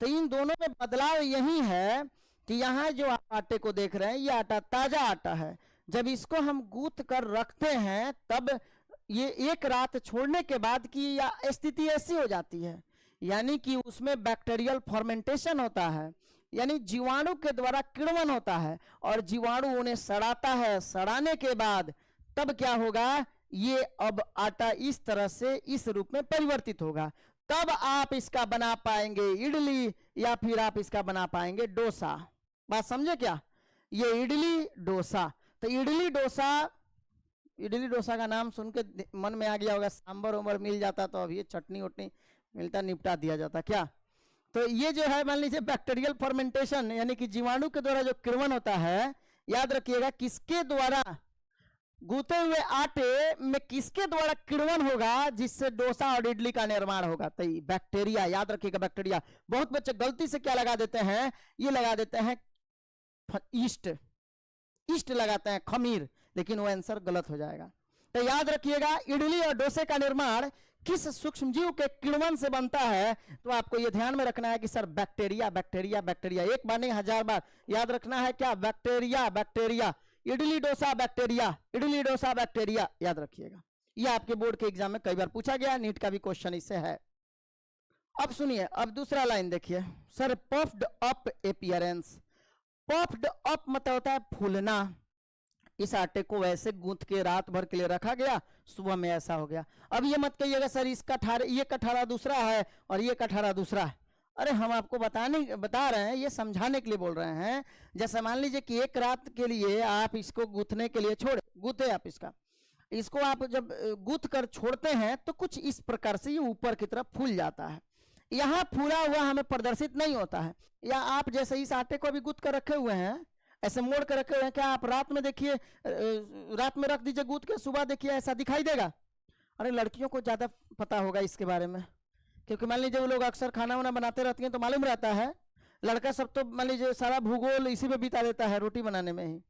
तो इन दोनों में बदलाव यही है कि यहाँ जो आप आटे को देख रहे हैं ये आटा ताजा आटा है, जब इसको हम गूंथ कर रखते हैं तब ये एक रात छोड़ने के बाद की स्थिति ऐसी हो जाती है, यानी कि उसमें बैक्टीरियल फर्मेंटेशन होता है, यानी जीवाणु के द्वारा किण्वन होता है, और जीवाणु उन्हें सड़ाता है, सड़ाने के बाद तब क्या होगा, ये अब आटा इस तरह से इस रूप में परिवर्तित होगा, तब आप इसका बना पाएंगे इडली या फिर आप इसका बना पाएंगे डोसा। बात समझे क्या, ये इडली डोसा, तो इडली डोसा, इडली डोसा का नाम सुन के मन में आ गया होगा, सांबर उम्बर मिल जाता तो अब ये चटनी उटनी मिलता, निपटा दिया जाता क्या। तो ये जो है मान लीजिए बैक्टीरियल फर्मेंटेशन यानी कि जीवाणु के द्वारा जो किण्वन होता है, याद रखिएगा किसके द्वारा, गूथे हुए आटे में किसके द्वारा किण्वन होगा जिससे डोसा और इडली का निर्माण होगा, तो बैक्टीरिया, याद रखिएगा बैक्टीरिया। बहुत बच्चे गलती से क्या लगा देते हैं, ये लगा देते हैं ईस्ट, ईस्ट लगाते हैं खमीर, लेकिन वो आंसर गलत हो जाएगा। तो याद रखिएगा इडली और डोसे का निर्माण किस सूक्ष्मजीव के किण्वन से बनता है, तो आपको यह ध्यान में रखना है कि सर बैक्टीरिया बैक्टीरिया बैक्टीरिया, एक बार नहीं 1000 बार याद रखना है, क्या bacteria bacteria, idli dosa bacteria, idli dosa bacteria, याद रखिएगा। यह आपके बोर्ड के एग्जाम में कई बार पूछा गया, नीट का भी क्वेश्चन इससे है। अब सुनिए, अब दूसरा लाइन देखिए sir, puffed up appearance, puffed up मतलब होता है फूलना, इस आटे को वैसे गूंथ के रात भर के लिए रखा गया, सुबह में ऐसा हो गया। अब ये मत कहिएगा सर इसका ये कटहरा दूसरा है और ये कटहरा दूसरा है, अरे हम आपको बता रहे हैं, ये समझाने के लिए बोल रहे हैं। जैसे मान लीजिए कि एक रात के लिए आप इसको गूंथने के लिए छोड़े, गूंथे आप इसको आप जब गूंथ कर छोड़ते हैं तो कुछ इस प्रकार से ये ऊपर की तरफ फूल जाता है, यहाँ फूला हुआ हमें प्रदर्शित नहीं होता है। या आप जैसे इस आटे को अभी गूंथ कर रखे हुए हैं, ऐसे मोड़ कर रखे हुए हैं, क्या आप रात में देखिए, रात में रख दीजिए गूंथ के, सुबह देखिए ऐसा दिखाई देगा। अरे लड़कियों को ज्यादा पता होगा इसके बारे में, क्योंकि मान लीजिए वो लोग अक्सर खाना वाना बनाते रहती हैं तो मालूम रहता है। लड़का सब तो मान लीजिए सारा भूगोल इसी में बिता देता है, रोटी बनाने में ही।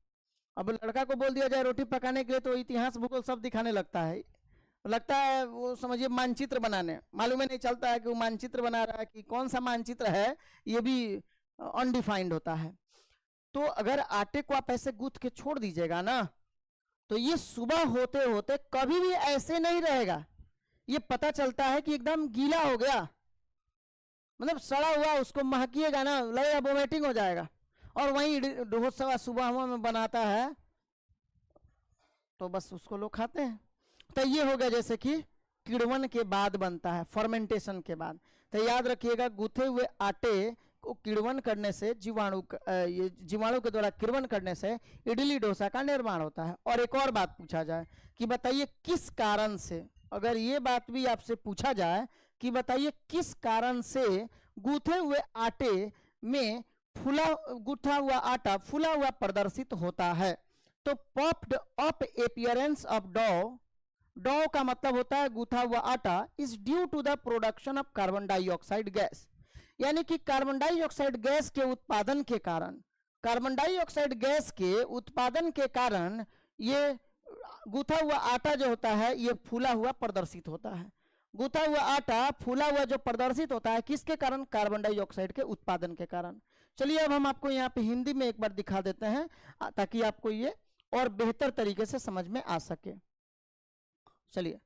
अब लड़का को बोल दिया जाए रोटी पकाने के लिए तो इतिहास भूगोल सब दिखाने लगता है वो समझिए मानचित्र बनाने, मालूम ही नहीं चलता है कि वो मानचित्र बना रहा है कि कौन सा मानचित्र है, ये भी अनडिफाइंड होता है। तो अगर आटे को आप ऐसे गूंथ के छोड़ दीजिएगा ना, तो ये सुबह होते होते कभी भी ऐसे नहीं रहेगा, ये पता चलता है कि एकदम गीला हो गया, मतलब सड़ा हुआ, उसको महकिएगा ना लगेगा वोमिटिंग हो जाएगा। और वहीं डोसा सुबह में बनाता है तो बस उसको लोग खाते हैं। तो ये हो गया जैसे कि किण्वन के बाद बनता है, फर्मेंटेशन के बाद। तो याद रखिएगा गूथे हुए आटे को किण्वन करने से जीवाणु के द्वारा किण्वन करने से इडली डोसा का निर्माण होता है। और एक और बात पूछा जाए कि बताइए किस कारण से, अगर ये बात भी आपसे पूछा जाए कि बताइए किस कारण से गूथे हुए आटे में गूथा हुआ आटा फूला हुआ प्रदर्शित होता है, तो puffed up appearance of dough, dough का मतलब होता है गूथा हुआ आटा, is due to the production of carbon dioxide gas, यानी कि कार्बन डाइऑक्साइड गैस के उत्पादन के कारण कार्बन डाइऑक्साइड गैस के उत्पादन के कारण ये गूथा हुआ आटा जो होता है ये फूला हुआ प्रदर्शित होता है। गूथा हुआ आटा फूला हुआ जो प्रदर्शित होता है किसके कारण? कार्बन डाइऑक्साइड के उत्पादन के कारण। चलिए अब हम आपको यहाँ पे हिंदी में एक बार दिखा देते हैं ताकि आपको ये और बेहतर तरीके से समझ में आ सके। चलिए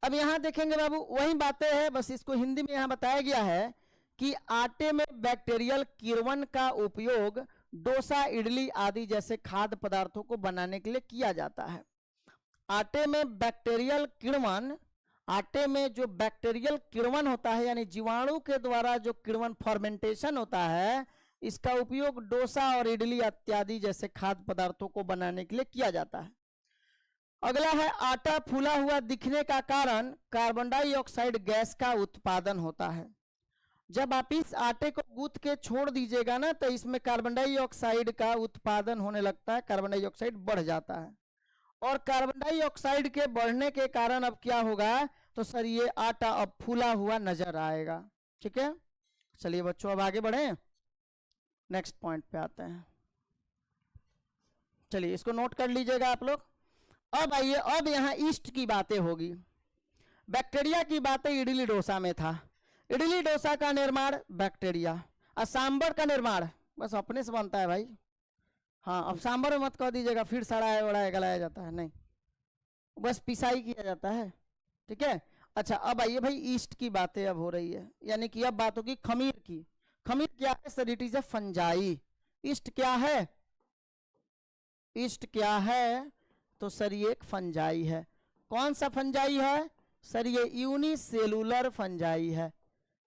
अब यहाँ देखेंगे बाबू वही बातें हैं, बस इसको हिंदी में यहाँ बताया गया है कि आटे में बैक्टीरियल किण्वन का उपयोग डोसा, इडली आदि जैसे खाद्य पदार्थों को बनाने के लिए किया जाता है। आटे में बैक्टीरियल किण्वन, आटे में जो बैक्टीरियल किण्वन होता है यानी जीवाणु के द्वारा जो किण्वन फर्मेंटेशन होता है, इसका उपयोग डोसा और इडली इत्यादि जैसे खाद्य पदार्थों को बनाने के लिए किया जाता है। अगला है आटा फूला हुआ दिखने का कारण कार्बन डाइऑक्साइड गैस का उत्पादन होता है। जब आप इस आटे को गूंथ के छोड़ दीजिएगा ना तो इसमें कार्बन डाइऑक्साइड का उत्पादन होने लगता है, कार्बन डाइऑक्साइड बढ़ जाता है। और कार्बन डाइऑक्साइड के बढ़ने के कारण अब क्या होगा? तो सर ये आटा अब फूला हुआ नजर आएगा। ठीक है, चलिए बच्चों अब आगे बढ़े, नेक्स्ट पॉइंट पे आते हैं। चलिए इसको नोट कर लीजिएगा आप लोग। अब आइए, अब यहाँ ईस्ट की बातें होगी। बैक्टीरिया की बातें इडली डोसा में था। इडली डोसा का निर्माण बैक्टीरिया, और सांबर का निर्माण बस अपने से बनता है भाई। हाँ, अब सांबर में मत कह दीजिएगा फिर सड़ाया वड़ाया गलाया जाता है, नहीं, बस पिसाई किया जाता है। ठीक है, अच्छा अब आइए भाई ईस्ट की बातें अब हो रही है, यानी कि अब बात होगी खमीर की। खमीर क्या है sir? It is a fungi. East क्या है? ईस्ट क्या है? तो सर ये एक फंजाई है। कौन सा फंजाई है सर? ये यूनिसेलुलर फंजाई है।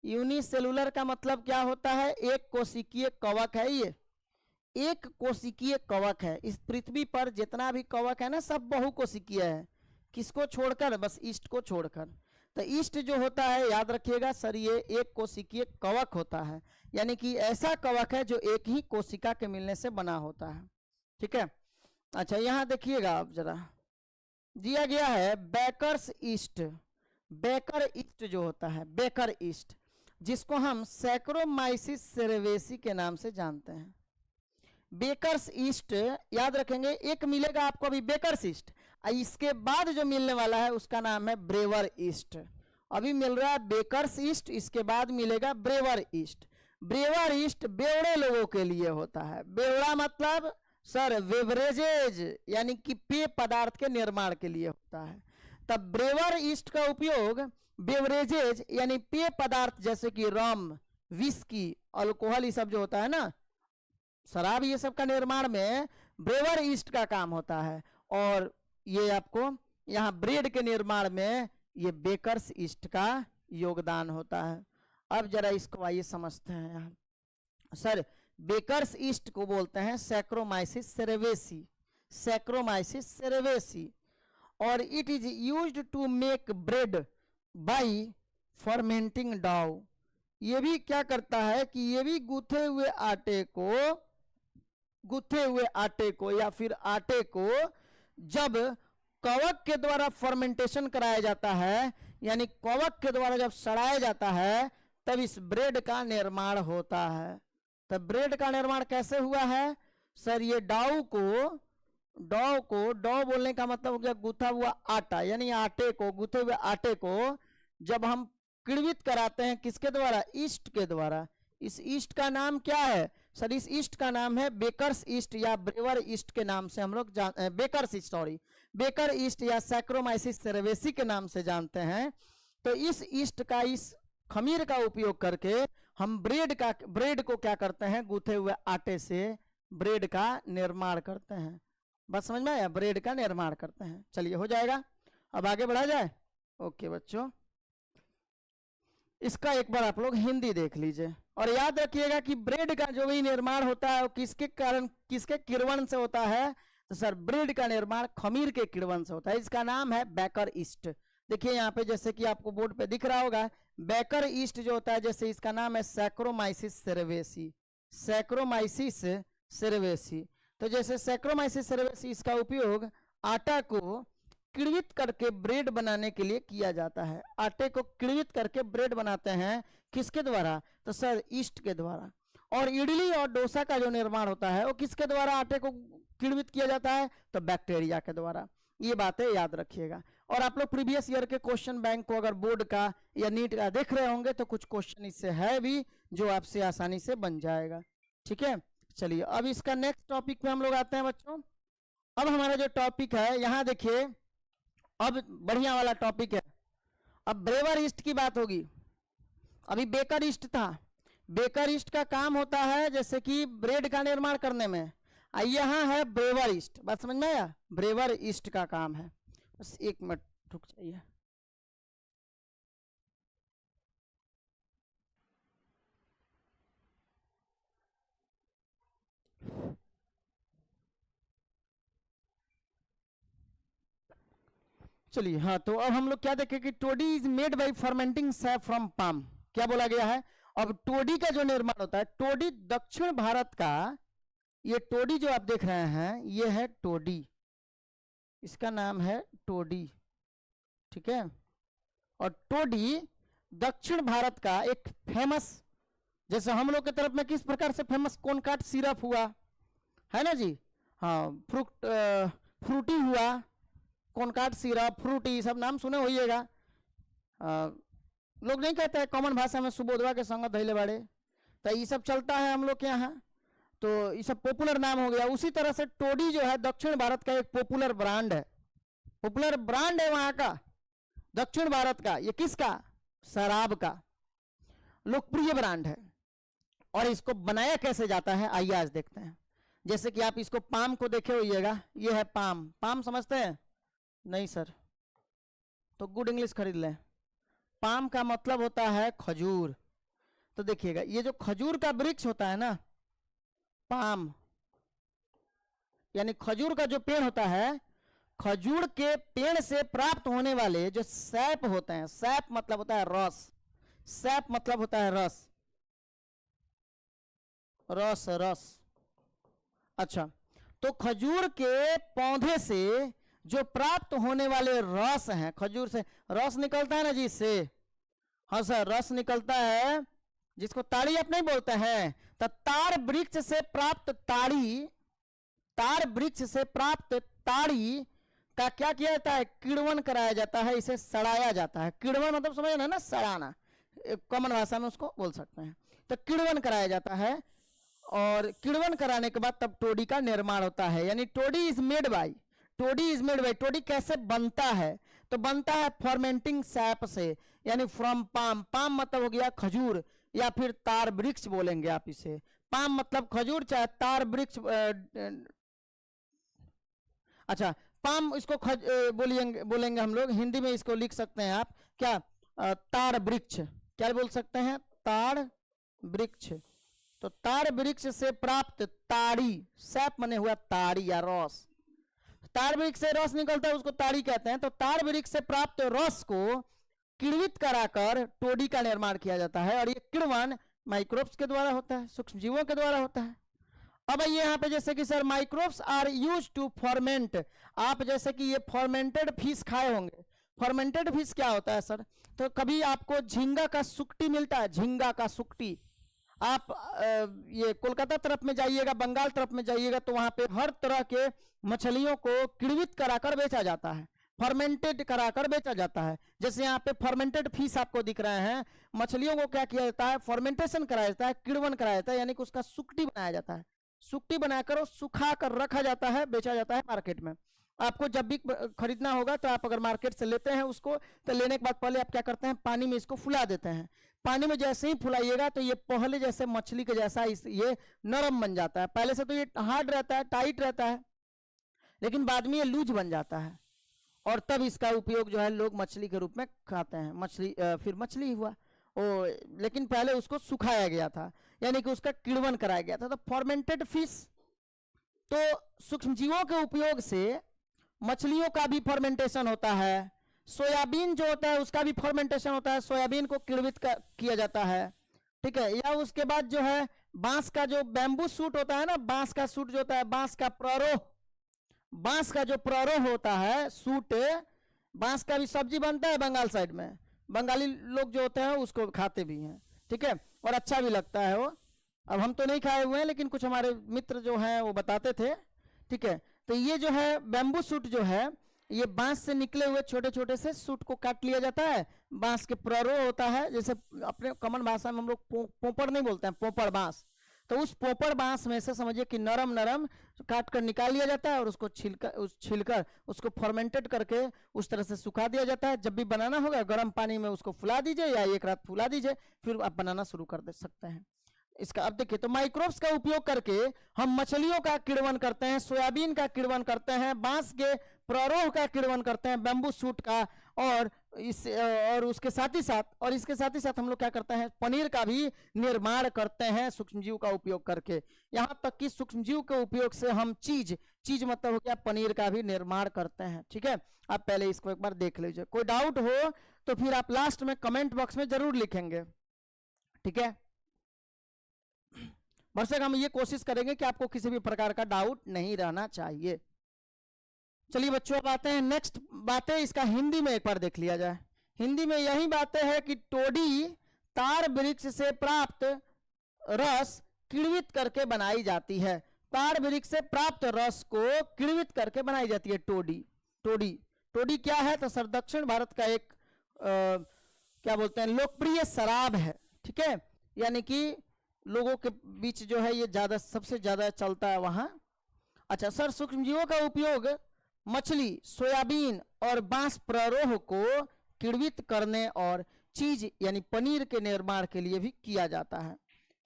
यूनिसेलुलर का मतलब क्या होता है? एक कोशिकीय कवक है। ये एक कोशिकीय कवक है। इस पृथ्वी पर जितना भी कवक है ना सब बहुकोशिकीय है। किसको छोड़कर? बस ईस्ट को छोड़कर। तो ईस्ट जो होता है याद रखिएगा सर ये एक कोशिकीय कवक होता है, यानी कि ऐसा कवक है जो एक ही कोशिका के मिलने से बना होता है। ठीक है, अच्छा यहाँ देखिएगा आप जरा, दिया गया है बेकर्स ईस्ट। बेकर ईस्ट जो होता है, बेकर ईस्ट, जिसको हम सैक्रोमाइसिस सेरेवेसी के नाम से जानते हैं। बेकर्स ईस्ट याद रखेंगे, एक मिलेगा आपको अभी बेकर्स ईस्ट, इसके बाद जो मिलने वाला है उसका नाम है ब्रेवर ईस्ट। अभी मिल रहा है बेकर्स ईस्ट, इसके बाद मिलेगा ब्रेवर ईस्ट। ब्रेवर ईस्ट बेवड़े लोगों के लिए होता है। बेवड़ा मतलब सर बेवरेजेज, यानी कि पेय पदार्थ के निर्माण के लिए होता है। तब ब्रेवर ईस्ट का उपयोग बेवरेजेज यानी पेय पदार्थ जैसे कि रम, विस्की, अल्कोहल, ये सब जो होता है ना, शराब, ये सब का निर्माण में ब्रेवर ईस्ट का काम होता है। और ये आपको यहाँ ब्रेड के निर्माण में ये बेकर्स ईस्ट का योगदान होता है। अब जरा इसको आइए समझते हैं। यहाँ सर बेकर्स ईस्ट को बोलते हैं सैक्रोमाइसिस सेरेवेसी, सैक्रोमाइसिस सेरेवेसी, और it is used to make bread by fermenting dough. ये भी क्या करता है कि ये भी गूथे हुए आटे को या फिर आटे को जब कवक के द्वारा फर्मेंटेशन कराया जाता है, यानी कवक के द्वारा जब सड़ाया जाता है तब इस ब्रेड का निर्माण होता है। तब ब्रेड का निर्माण कैसे हुआ है सर? ये डॉ बोलने का मतलब हो गया गूथा हुआ आटा, यानी आटे को, गूथे हुए आटे को जब हम किण्वित कराते हैं किसके द्वारा? ईस्ट के द्वारा। इस ईस्ट का नाम क्या है सर? इस ईस्ट का नाम है बेकर्स ईस्ट या ब्रेवर ईस्ट के नाम से हम लोग बेकर ईस्ट या सैक्रोमाइसिस सेरेवेसी के नाम से जानते हैं। तो इस ईस्ट का, इस खमीर का उपयोग करके हम ब्रेड को क्या करते हैं? गूथे हुए आटे से ब्रेड का निर्माण करते हैं। बस समझ में आया? ब्रेड का निर्माण करते हैं। चलिए हो जाएगा, अब आगे बढ़ा जाए। ओके बच्चों, इसका एक बार आप लोग हिंदी देख लीजिए और याद रखिएगा कि ब्रेड का जो भी निर्माण होता है वो किसके कारण, किसके किण्वन से होता है? तो सर ब्रेड का निर्माण खमीर के किण्वन से होता है। इसका नाम है बेकर ईस्ट। देखिए यहाँ पे जैसे कि आपको बोर्ड पे दिख रहा होगा, बेकर ईस्ट जो होता है, जैसे इसका नाम है सैक्रोमाइसिस सेरेवेसी, सैक्रोमाइसिस सेरेवेसी। तो जैसे सैक्रोमाइसिस सेरेवेसी, इसका उपयोग आटा को किण्वित करके ब्रेड बनाने के लिए किया जाता है। आटे को किण्वित करके ब्रेड बनाते हैं किसके द्वारा? तो सर ईस्ट के द्वारा। और इडली और डोसा का जो निर्माण होता है वो किसके द्वारा आटे को किण्वित किया जाता है? तो बैक्टीरिया के द्वारा। ये बातें याद रखिएगा। और आप लोग प्रीवियस ईयर के क्वेश्चन बैंक को अगर बोर्ड का या नीट का देख रहे होंगे तो कुछ क्वेश्चन इससे है भी जो आपसे आसानी से बन जाएगा। ठीक है, चलिए अब इसका नेक्स्ट टॉपिक पे हम लोग आते हैं बच्चों। अब हमारा जो टॉपिक है यहाँ देखिए, अब बढ़िया वाला टॉपिक है। अब ब्रेवर ईस्ट की बात होगी। अभी बेकर ईस्ट था। बेकर ईस्ट का काम होता है जैसे कि ब्रेड का निर्माण करने में, यहाँ है ब्रेवर ईस्ट। बात समझ में आया? ब्रेवर ईस्ट का काम है। बस एक मिनट रुक जाइए। चलिए हाँ, तो अब हम लोग क्या देखें कि toddy is made by fermenting sap from palm. क्या बोला गया है? अब टोडी का जो निर्माण होता है, टोडी दक्षिण भारत का, ये टोडी जो आप देख रहे हैं ये है टोडी, इसका नाम है टोडी। ठीक है, और टोडी दक्षिण भारत का एक फेमस, जैसे हम लोग के तरफ में किस प्रकार से फेमस कोनकाट सिरप हुआ है ना जी, हाँ, फ्रूटी हुआ, कोनकाट सिरप, फ्रूटी, सब नाम सुने होइएगा। लोग नहीं कहते हैं कॉमन भाषा में सुबोधवा के संग धैले बाड़े, तो ये सब चलता है हम लोग के यहाँ, तो ये सब पॉपुलर नाम हो गया। उसी तरह से टोडी जो है दक्षिण भारत का एक पॉपुलर ब्रांड है, पॉपुलर ब्रांड है वहाँ का, दक्षिण भारत का। ये किसका? शराब का लोकप्रिय ब्रांड है। और इसको बनाया कैसे जाता है आइए आज देखते हैं। जैसे कि आप इसको पाम को देखे होइएगा, ये है पाम। पाम समझते हैं? नहीं सर, तो गुड इंग्लिश खरीद लें। पाम का मतलब होता है खजूर। तो देखिएगा ये जो खजूर का वृक्ष होता है ना, पाम यानी खजूर का जो पेड़ होता है, खजूर के पेड़ से प्राप्त होने वाले जो सैप होते हैं, सैप मतलब होता है रस, सैप मतलब होता है रस, रस रस। अच्छा, तो खजूर के पौधे से जो प्राप्त होने वाले रस हैं, खजूर से रस निकलता है ना जी, इससे, हाँ सर, रस निकलता है, जिसको ताड़ी आप नहीं बोलते हैं, तो तार वृक्ष से प्राप्त ताड़ी, तार वृक्ष से प्राप्त ताड़ी का क्या किया जाता है? किण्वन कराया जाता है, इसे सड़ाया जाता है। किण्वन मतलब समझ ना, सड़ाना, कॉमन भाषा में उसको बोल सकते हैं। तो किण्वन कराया जाता है, और किण्वन कराने के बाद तब टोडी का निर्माण होता है। यानी toddy is made by, toddy is made by, toddy कैसे बनता है? तो बनता है फॉर्मेंटिंग सैप से, यानी फ्रॉम पाम। पाम मतलब हो गया खजूर, या फिर तार वृक्ष बोलेंगे आप इसे। पाम मतलब खजूर, चाहे तार वृक्ष, अच्छा पाम इसको बोलेंगे हम लोग, हिंदी में इसको लिख सकते हैं आप क्या? तार वृक्ष। क्या बोल सकते हैं? तार वृक्ष। तो तार वृक्ष से प्राप्त ताड़ी, सैप मने हुआ ताड़ी या रस, तार वृक्ष से रस निकलता है, उसको ताड़ी कहते हैं। तो तार वृक्ष से प्राप्त रस को किण्वित कराकर टोडी का निर्माण किया जाता है, और ये किण्वन माइक्रोब्स के द्वारा होता है, सूक्ष्म जीवों के द्वारा होता है। अब ये यहाँ पे जैसे कि sir microbes are use to ferment, आप जैसे कि ये फॉर्मेंटेड फिश खाए होंगे। फॉर्मेंटेड फिश क्या होता है सर? तो कभी आपको झींगा का सुकटी मिलता है, झींगा का सुकटी। आप ये कोलकाता तरफ में जाइएगा, बंगाल तरफ में जाइएगा, तो वहां पे हर तरह के मछलियों को किण्वित कराकर बेचा जाता है, फर्मेंटेड कराकर बेचा जाता है। जैसे यहाँ पे फर्मेंटेड फिश आपको दिख रहे हैं, मछलियों को क्या किया जाता है? फर्मेंटेशन कराया जाता है, किण्वन कराया जाता है, यानी कि उसका सुकटी बनाया जाता है। सुकटी बनाकर और सुखा कर रखा जाता है, बेचा जाता है मार्केट में। आपको जब भी खरीदना होगा तो आप अगर मार्केट से लेते हैं उसको, तो लेने के बाद पहले आप क्या करते हैं? पानी में इसको फुला देते हैं। पानी में जैसे ही फुलाइएगा तो ये पहले जैसे मछली के जैसा ये नरम बन जाता है। पहले से तो ये हार्ड रहता है, टाइट रहता है, लेकिन बाद में ये लूज बन जाता है, और तब इसका उपयोग जो है लोग मछली के रूप में खाते हैं। मछली फिर मछली हुआ लेकिन पहले उसको सुखाया गया था, यानी कि उसका किण्वन कराया गया था। तो फॉर्मेंटेड फिश, तो सूक्ष्मजीवों के उपयोग से मछलियों का भी फर्मेंटेशन होता है। सोयाबीन जो होता है उसका भी फर्मेंटेशन होता है, सोयाबीन को किण्वित किया जाता है, ठीक है। या उसके बाद जो है बांस का जो बैम्बू सूट होता है ना, बांस का सूट जो होता है, बांस का प्ररोह, बांस का जो प्ररोह होता है सूट, बांस का भी सब्जी बनता है बंगाल साइड में, बंगाली लोग जो होते हैं उसको खाते भी हैं, ठीक है, और अच्छा भी लगता है वो। अब हम तो नहीं खाए हुए हैं, लेकिन कुछ हमारे मित्र जो हैं वो बताते थे। ठीक है, तो ये जो है बैम्बू सूट जो है, ये बांस से निकले हुए छोटे छोटे से सूट को काट लिया जाता है। बांस के प्ररो होता है, जैसे अपने कॉमन भाषा में हम लोग पोपड़ नहीं बोलते हैं, पोपड़ बांस। तो उस पोपड़ बांस में से समझिए कि नरम नरम काट कर निकाल लिया जाता है और उसको छिलकर उसको फर्मेंटेड करके उस तरह से सुखा दिया जाता है। जब भी बनाना होगा गर्म पानी में उसको फुला दीजिए या एक रात फुला दीजिए, फिर आप बनाना शुरू कर दे सकते हैं इसका। अब देखिए, तो माइक्रोब्स का उपयोग करके हम मछलियों का किण्वन करते हैं, सोयाबीन का किण्वन करते हैं, बांस के प्ररोह का किण्वन करते हैं, बैम्बू सूट का, और इसके साथ ही साथ हम लोग क्या करते हैं, पनीर का भी निर्माण करते हैं सूक्ष्मजीव का उपयोग करके। यहाँ तक कि सूक्ष्मजीव के उपयोग से हम चीज मतलब हो गया पनीर का भी निर्माण करते हैं। ठीक है, आप पहले इसको एक बार देख लीजिए। कोई डाउट हो तो फिर आप लास्ट में कमेंट बॉक्स में जरूर लिखेंगे। ठीक है, दर्शक हम ये कोशिश करेंगे कि आपको किसी भी प्रकार का डाउट नहीं रहना चाहिए। चलिए बच्चों, अब आते हैं नेक्स्ट बातें, इसका हिंदी में एक बार देख लिया जाए। हिंदी में यही बातें है कि टोडी तार वृक्ष से प्राप्त रस किण्वित करके बनाई जाती है। तार वृक्ष से प्राप्त रस को किण्वित करके बनाई जाती है टोडी क्या है, तो सर दक्षिण भारत का एक क्या बोलते हैं, लोकप्रिय शराब है। ठीक है, यानी कि लोगों के बीच जो है ये ज्यादा, सबसे ज्यादा चलता है वहां। अच्छा सर, सूक्ष्मजीवों का उपयोग मछली, सोयाबीन और बांस प्ररोह को किण्वित करने और चीज यानी पनीर के निर्माण के लिए भी किया जाता है।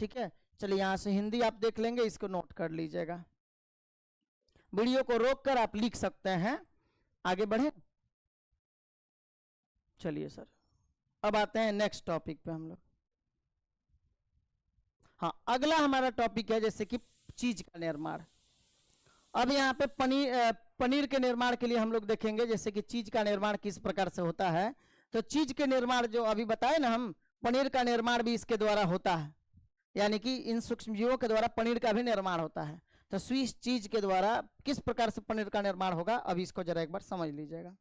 ठीक है, चलिए यहां से हिंदी आप देख लेंगे, इसको नोट कर लीजिएगा। वीडियो को रोककर आप लिख सकते हैं। आगे बढ़े। चलिए सर, अब आते हैं नेक्स्ट टॉपिक पे हम लोग। हाँ, अगला हमारा टॉपिक है जैसे कि चीज का निर्माण। अब यहाँ पे पनीर के निर्माण के लिए हम लोग देखेंगे जैसे कि चीज का निर्माण किस प्रकार से होता है। तो चीज के निर्माण जो अभी बताए ना हम, पनीर का निर्माण भी इसके द्वारा होता है, यानी कि इन सूक्ष्मजीवों के द्वारा पनीर का भी निर्माण होता है। तो स्विस चीज के द्वारा किस प्रकार से पनीर का निर्माण होगा, अभी इसको जरा एक बार समझ लीजिएगा।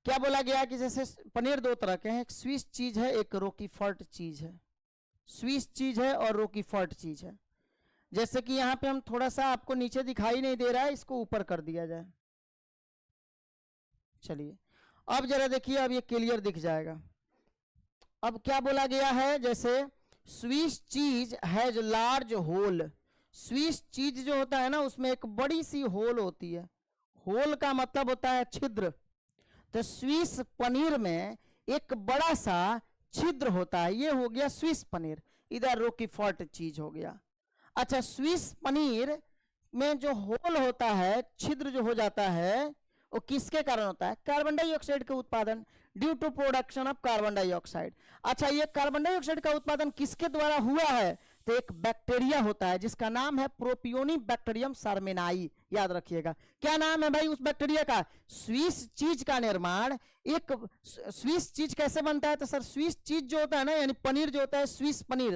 क्या बोला गया कि जैसे पनीर दो तरह के हैं, एक स्विस चीज है, एक रोकीफोर्ट चीज है। स्विस चीज है और रोकीफोर्ट चीज है। जैसे कि यहाँ पे हम थोड़ा सा, आपको नीचे दिखाई नहीं दे रहा है, इसको ऊपर कर दिया जाए। चलिए अब जरा देखिए, अब ये क्लियर दिख जाएगा। अब क्या बोला गया है, जैसे Swiss cheese has large whole. Swiss cheese जो होता है ना, उसमें एक बड़ी सी होल होती है। होल का मतलब होता है छिद्र। तो स्विस पनीर में एक बड़ा सा छिद्र होता है, ये हो गया स्विस पनीर। इधर रोकीफोर्ट चीज हो गया। अच्छा, स्विस पनीर में जो होल होता है, छिद्र जो हो जाता है, वो किसके कारण होता है, कार्बन डाइऑक्साइड के उत्पादन, due to production of carbon dioxide. अच्छा, ये कार्बन डाइऑक्साइड का उत्पादन किसके द्वारा हुआ है, तो एक बैक्टीरिया होता है जिसका नाम है प्रोपियोनिबैक्टीरियम सार्मेनाई। याद रखिएगा, क्या नाम है भाई उस बैक्टीरिया का, स्विस चीज का निर्माण। एक स्विस चीज कैसे बनता है, तो सर स्विस चीज जो होता है ना, यानी पनीर जो होता है, स्विस पनीर,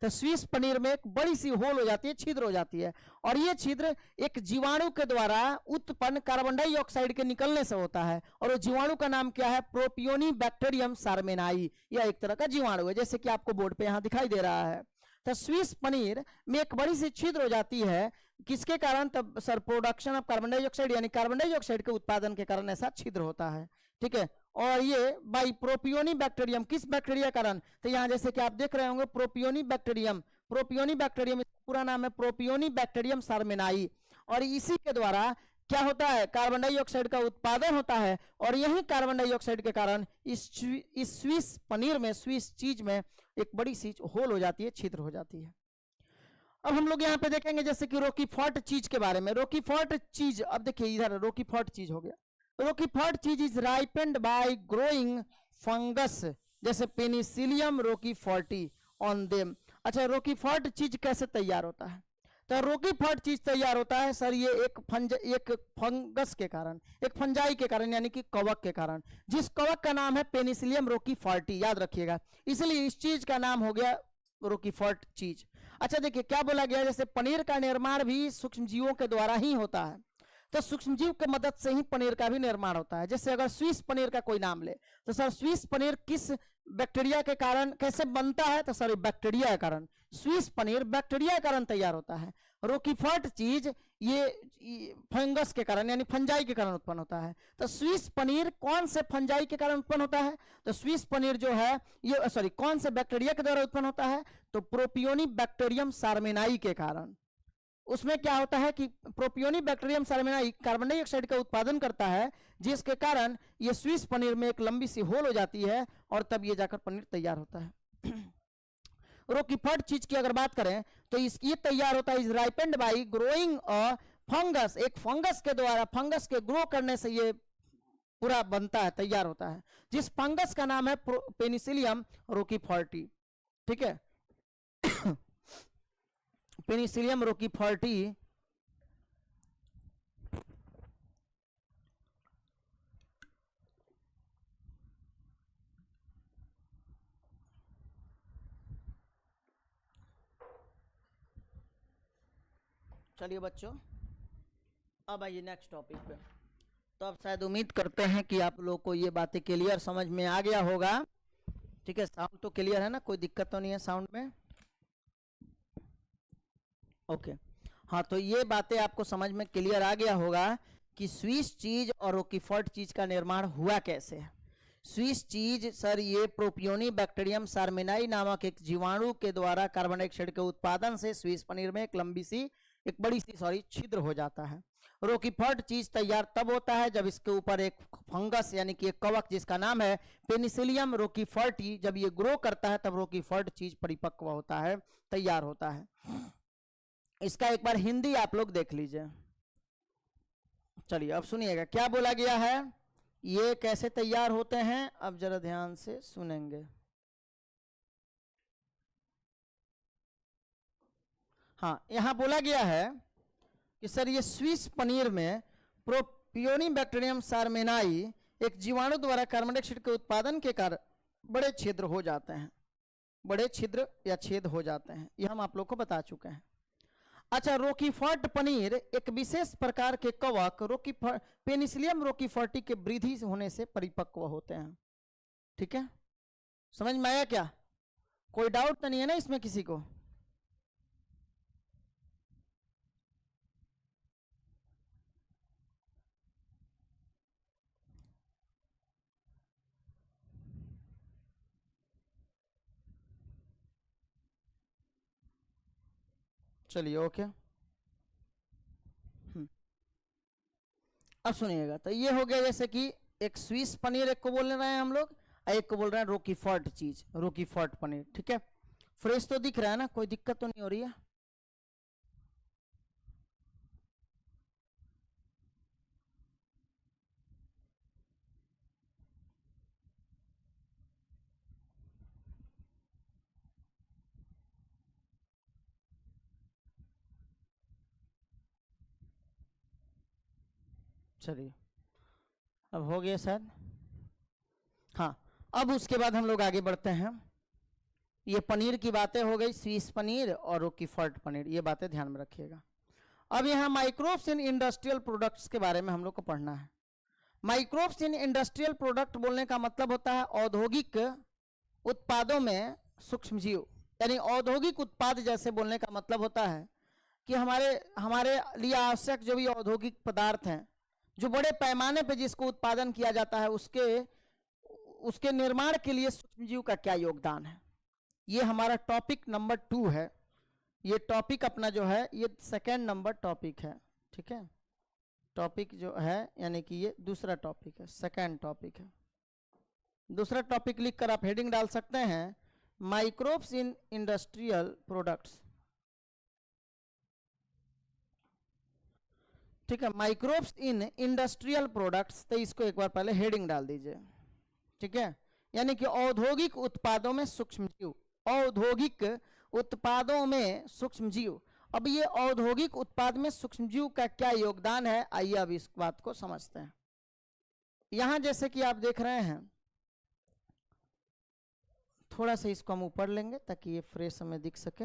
तो स्विस पनीर में एक बड़ी सी होल हो जाती है, छिद्र हो जाती है, और ये छिद्र एक जीवाणु के द्वारा उत्पन्न कार्बन डाइऑक्साइड के निकलने से होता है। और वो जीवाणु का नाम क्या है, प्रोपियोनिबैक्टीरियम सार्मेनाई। यह एक तरह का जीवाणु है, जैसे कि आपको बोर्ड पे यहाँ दिखाई दे रहा है। तो स्विस पनीर में एक बड़ी सी छिद्र हो जाती है, किसके कारण, तब sir production of carbon dioxide, यानी कार्बन डाइऑक्साइड के उत्पादन के कारण ऐसा छिद्र होता है। ठीक है, और ये बाई प्रोपियोनिबैक्टीरियम, किस बैक्टीरिया कारण, तो यहाँ जैसे कि आप देख रहे होंगे प्रोपियोनिबैक्टीरियम पूरा नाम है प्रोपियोनिबैक्टीरियम सार्मेनाई। और इसी के द्वारा क्या होता है, कार्बन डाइऑक्साइड का उत्पादन होता है, और यही कार्बन डाइऑक्साइड के कारण इस स्विस पनीर में, स्विस चीज में एक बड़ी सी होल हो जाती है, छिद्र हो जाती है। अब हम लोग यहाँ पे देखेंगे जैसे कि रोकीफोर्ट चीज के बारे में। रोकीफोर्ट चीज, अब देखिए इधर रोकीफोर्ट चीज हो गया। रोकीफोर्ट चीज is ripened bye growing fungus, जैसे पेनिसिलियम रोकीफोर्टी ऑन देम। अच्छा, रोकीफोर्ट चीज कैसे तैयार होता है, तो रोकीफोर्ट चीज तैयार होता है सर ये एक फंगस के कारण, एक फंजाई के कारण, यानी कि कवक के कारण, जिस कवक का नाम है पेनिसिलियम रोकीफोर्टी। याद रखिएगा, इसलिए इस चीज का नाम हो गया रोकीफोर्ट चीज। अच्छा देखिए क्या बोला गया, जैसे पनीर का निर्माण भी सूक्ष्मजीवों के द्वारा ही होता है। तो सूक्ष्मजीव की मदद से ही पनीर का भी निर्माण होता है। जैसे अगर स्विस पनीर का कोई नाम ले तो सर स्विस पनीर किस बैक्टीरिया के कारण कैसे बनता है, तो सर बैक्टीरिया के कारण। स्विस पनीर बैक्टीरिया के कारण तैयार होता है। रोकीफर्ट चीज ये फंगस के कारण यानी फंजाई के कारण उत्पन्न होता है। तो स्विस पनीर कौन से फंजाई के कारण उत्पन्न होता है, तो स्विस पनीर जो है ये सॉरी कौन से बैक्टीरिया के द्वारा उत्पन्न होता है, तो प्रोपियोनी बैक्टीरियम सार्मेनाई के कारण। उसमें क्या होता है कि प्रोपियोनी बैक्टीरियम सार्मेनाई कार्बन डाइऑक्साइड का उत्पादन करता है, जिसके कारण ये स्विस पनीर में एक लंबी सी होल हो जाती है और तब ये जाकर पनीर तैयार होता है। रोकीफर्ट चीज की अगर बात करें तो ये तैयार होता है is ripened by growing a fungus, एक फंगस के द्वारा, फंगस के ग्रो करने से ये पूरा बनता है, तैयार होता है, जिस फंगस का नाम है पेनिसिलियम रोकीफर्टी। ठीक है, पेनिसिलियम रोकीफर्टी चलिए बच्चों अब आइए नेक्स्ट टॉपिक पे। तो अब शायद उम्मीद करते हैं कि आप लोग को ये बातें क्लियर समझ में आ गया होगा। ठीक है, साउंड तो क्लियर है ना, कोई दिक्कत तो नहीं है साउंड में? ओके हाँ, तो ये बातें आपको समझ में क्लियर आ गया होगा कि स्विस चीज और रोकीफर्ट चीज का निर्माण हुआ कैसे है। स्विस चीज सर ये प्रोपियोनी बैक्टीरियम सार्मेनाई नामक एक जीवाणु के द्वारा कार्बन डाइऑक्साइड के उत्पादन से स्विस पनीर में एक बड़ी सी छिद्र हो जाता है। रोकीफर्ट चीज तैयार तब होता है जब इसके ऊपर एक फंगस यानी कि एक कवक जिसका नाम है पेनिसिलियम रोकीफर्टी, जब ये ग्रो करता है तब रोकीफर्ट चीज परिपक्व होता है, तैयार होता है। इसका एक बार हिंदी आप लोग देख लीजिए। चलिए अब सुनिएगा क्या बोला गया है, ये कैसे तैयार होते हैं, अब जरा ध्यान से सुनेंगे। हाँ, यहां बोला गया है कि सर ये स्विस पनीर में प्रोपियोनी बैक्टीरियम सार्मेनाई एक जीवाणु द्वारा कार्बन डाइऑक्साइड के उत्पादन के कारण बड़े छिद्र हो जाते हैं, बड़े छिद्र या छेद हो जाते हैं, ये हम आप लोग को बता चुके हैं। अच्छा, रोकीफर्ट पनीर एक विशेष प्रकार के कवक पेनिसिलियम रोकीफर्टी के वृद्धि होने से परिपक्व होते हैं। ठीक है, समझ में आया क्या? कोई डाउट तो नहीं है ना इसमें किसी को? चलिए ओके। अब सुनिएगा, तो ये हो गया जैसे कि एक स्विस पनीर एक को बोल रहे हैं हम लोग, एक को बोल रहे हैं रोकीफर्ट चीज, रोकीफर्ट पनीर। ठीक है, फ्रेश तो दिख रहा है ना, कोई दिक्कत तो नहीं हो रही है? चलिए अब हो गया शायद। हाँ, अब उसके बाद हम लोग आगे बढ़ते हैं। ये पनीर की बातें हो गई, स्विस पनीर और रोकीफर्ट पनीर, ये बातें ध्यान में रखिएगा। अब यहाँ माइक्रोब्स इन इंडस्ट्रियल प्रोडक्ट्स के बारे में हम लोग को पढ़ना है। माइक्रोब्स इन इंडस्ट्रियल प्रोडक्ट बोलने का मतलब होता है औद्योगिक उत्पादों में सूक्ष्मजीव, यानी औद्योगिक उत्पाद जैसे बोलने का मतलब होता है कि हमारे हमारे लिए आवश्यक जो भी औद्योगिक पदार्थ हैं, जो बड़े पैमाने पर जिसको उत्पादन किया जाता है, उसके निर्माण के लिए सूक्ष्मजीव का क्या योगदान है, ये हमारा टॉपिक नंबर 2 है। ये टॉपिक अपना जो है ये सेकेंड नंबर टॉपिक है। ठीक है, टॉपिक जो है यानी कि ये दूसरा टॉपिक है, सेकेंड टॉपिक है। दूसरा टॉपिक लिखकर आप हेडिंग डाल सकते हैं माइक्रोब्स इन इंडस्ट्रियल प्रोडक्ट्स। ठीक है, माइक्रोब्स इन इंडस्ट्रियल प्रोडक्ट्स, तो इसको एक बार पहले हेडिंग डाल दीजिए। ठीक है, यानी कि औद्योगिक उत्पादों में सूक्ष्मजीव, औद्योगिक उत्पादों में सूक्ष्मजीव। अब ये औद्योगिक उत्पाद में सूक्ष्मजीव का क्या योगदान है, आइए अब इस बात को समझते हैं। यहां जैसे कि आप देख रहे हैं, थोड़ा सा इसको हम ऊपर लेंगे ताकि ये फ्रेश हमें दिख सके।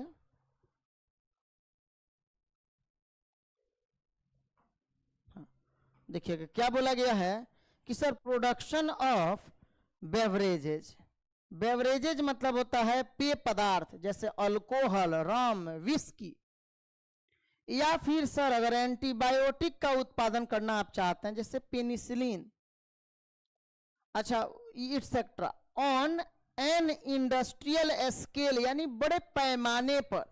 हाँ, देखिएगा क्या बोला गया है कि sir production of beverages, beverages मतलब होता है पेय पदार्थ जैसे अल्कोहल, रम, विस्की, या फिर सर अगर एंटीबायोटिक का उत्पादन करना आप चाहते हैं जैसे पेनिसिलिन, अच्छा et cetera, on an industrial scale यानी बड़े पैमाने पर।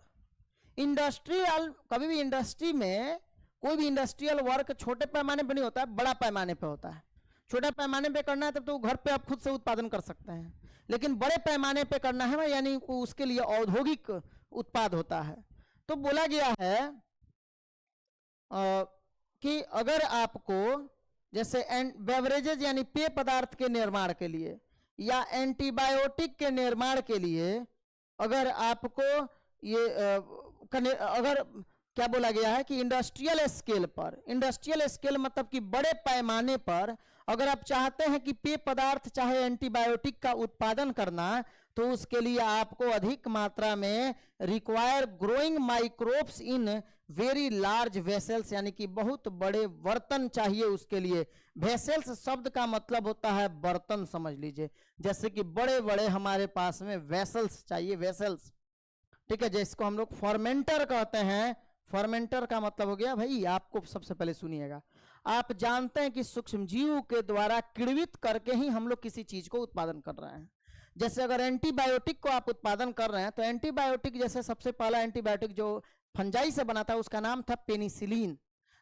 इंडस्ट्रियल, कभी भी इंडस्ट्री में कोई भी इंडस्ट्रियल वर्क छोटे पैमाने पर नहीं होता है, बड़ा पैमाने पर होता है। छोटे पैमाने पे करना है तब तो घर पे आप खुद से उत्पादन कर सकते हैं, लेकिन बड़े पैमाने पे करना है यानी उसके लिए औद्योगिक उत्पाद होता है। तो बोला गया है कि अगर आपको जैसे बेवरेजेज यानी पेय पदार्थ के निर्माण के लिए या एंटीबायोटिक के निर्माण के लिए अगर आपको ये अगर क्या बोला गया है कि इंडस्ट्रियल स्केल पर, इंडस्ट्रियल स्केल मतलब कि बड़े पैमाने पर अगर आप चाहते हैं कि पेय पदार्थ चाहे एंटीबायोटिक का उत्पादन करना, तो उसके लिए आपको अधिक मात्रा में require growing microbes in very large vessels यानी कि बहुत बड़े बर्तन चाहिए उसके लिए। वेसल्स शब्द का मतलब होता है बर्तन, समझ लीजिए, जैसे कि बड़े बड़े हमारे पास में वेसल्स चाहिए, वेसल्स, ठीक है, जिसको हम लोग फर्मेंटर कहते हैं। फर्मेंटर का मतलब हो गया भाई, आपको सबसे पहले सुनिएगा, आप जानते हैं कि सूक्ष्मजीव के द्वारा किण्वित करके ही हम लोग किसी चीज को उत्पादन कर रहे हैं। जैसे अगर एंटीबायोटिक को आप उत्पादन कर रहे हैं तो एंटीबायोटिक जैसे सबसे पहला एंटीबायोटिक जो फंजाई से बना था उसका नाम था पेनिसिलिन।